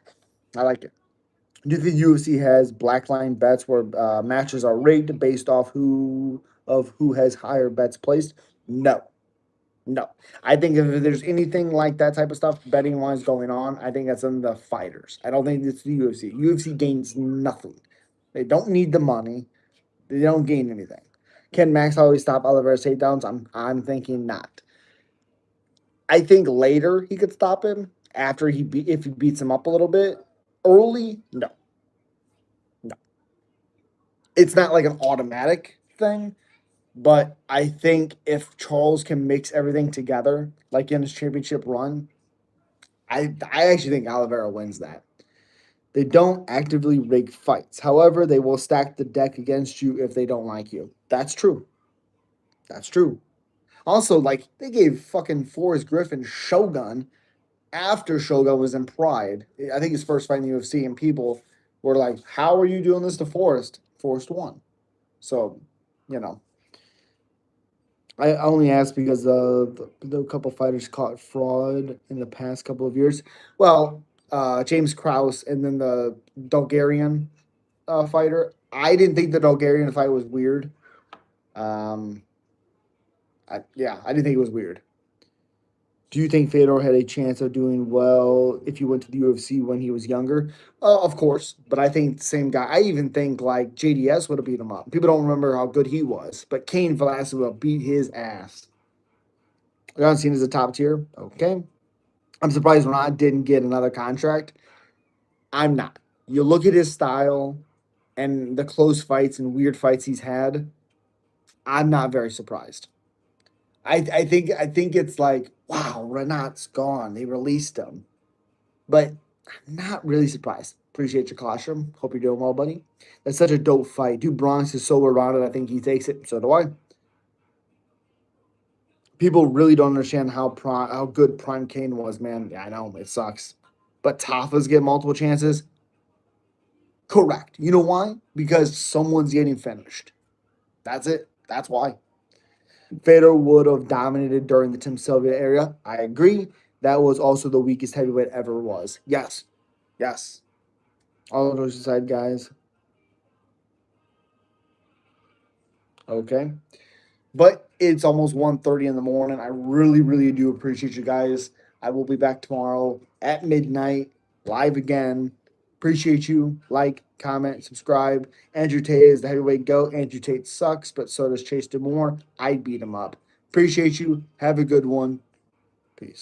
I like it. Do you think UFC has black line bets where matches are rigged based off who has higher bets placed? No, no. I think if there's anything like that type of stuff betting wise going on, I think that's in the fighters. I don't think it's the UFC. UFC gains nothing. They don't need the money. They don't gain anything. Can Max always stop Oliveira's takedowns? I'm thinking not. I think later he could stop him after if he beats him up a little bit. Early, no, no. It's not like an automatic thing, but I think if Charles can mix everything together, like in his championship run, I actually think Oliveira wins that. They don't actively rig fights. However, they will stack the deck against you if they don't like you. That's true. That's true. Also, like they gave fucking Forrest Griffin Shogun after Shogun was in Pride. I think his first fight in the UFC, and people were like, "How are you doing this to Forrest?" Forrest won. So, you know, I only asked because the couple fighters caught fraud in the past couple of years. Well, James Krause and then the Bulgarian fighter. I didn't think the Bulgarian fight was weird. Um, I didn't think it was weird. Do you think Fedor had a chance of doing well if he went to the UFC when he was younger? Of course, but I think the same guy. I even think like JDS would have beat him up. People don't remember how good he was, but Cain Velasquez would have beat his ass. John Cena's a top tier. Okay. I'm surprised Ron didn't get another contract. I'm not. You look at his style and the close fights and weird fights he's had. I'm not very surprised. I think it's like, wow, Renat's gone. They released him. But I'm not really surprised. Appreciate your colostrum. Hope you're doing well, buddy. That's such a dope fight. Dude, Bronx is so well rounded. I think he takes it. So do I. People really don't understand how good Prime Kane was, man. Yeah, I know it sucks, but Tafa's get multiple chances. Correct. You know why? Because someone's getting finished. That's it. That's why. Fedor would have dominated during the Tim Sylvia era. I agree. That was also the weakest heavyweight ever was. Yes. Yes. All of those aside, guys. Okay. But it's almost 1:30 in the morning. I really, really do appreciate you guys. I will be back tomorrow at midnight, live again. Appreciate you. Like, comment, subscribe. Andrew Tate is the heavyweight GOAT. Andrew Tate sucks, but so does Chase DeMore. I beat him up. Appreciate you. Have a good one. Peace.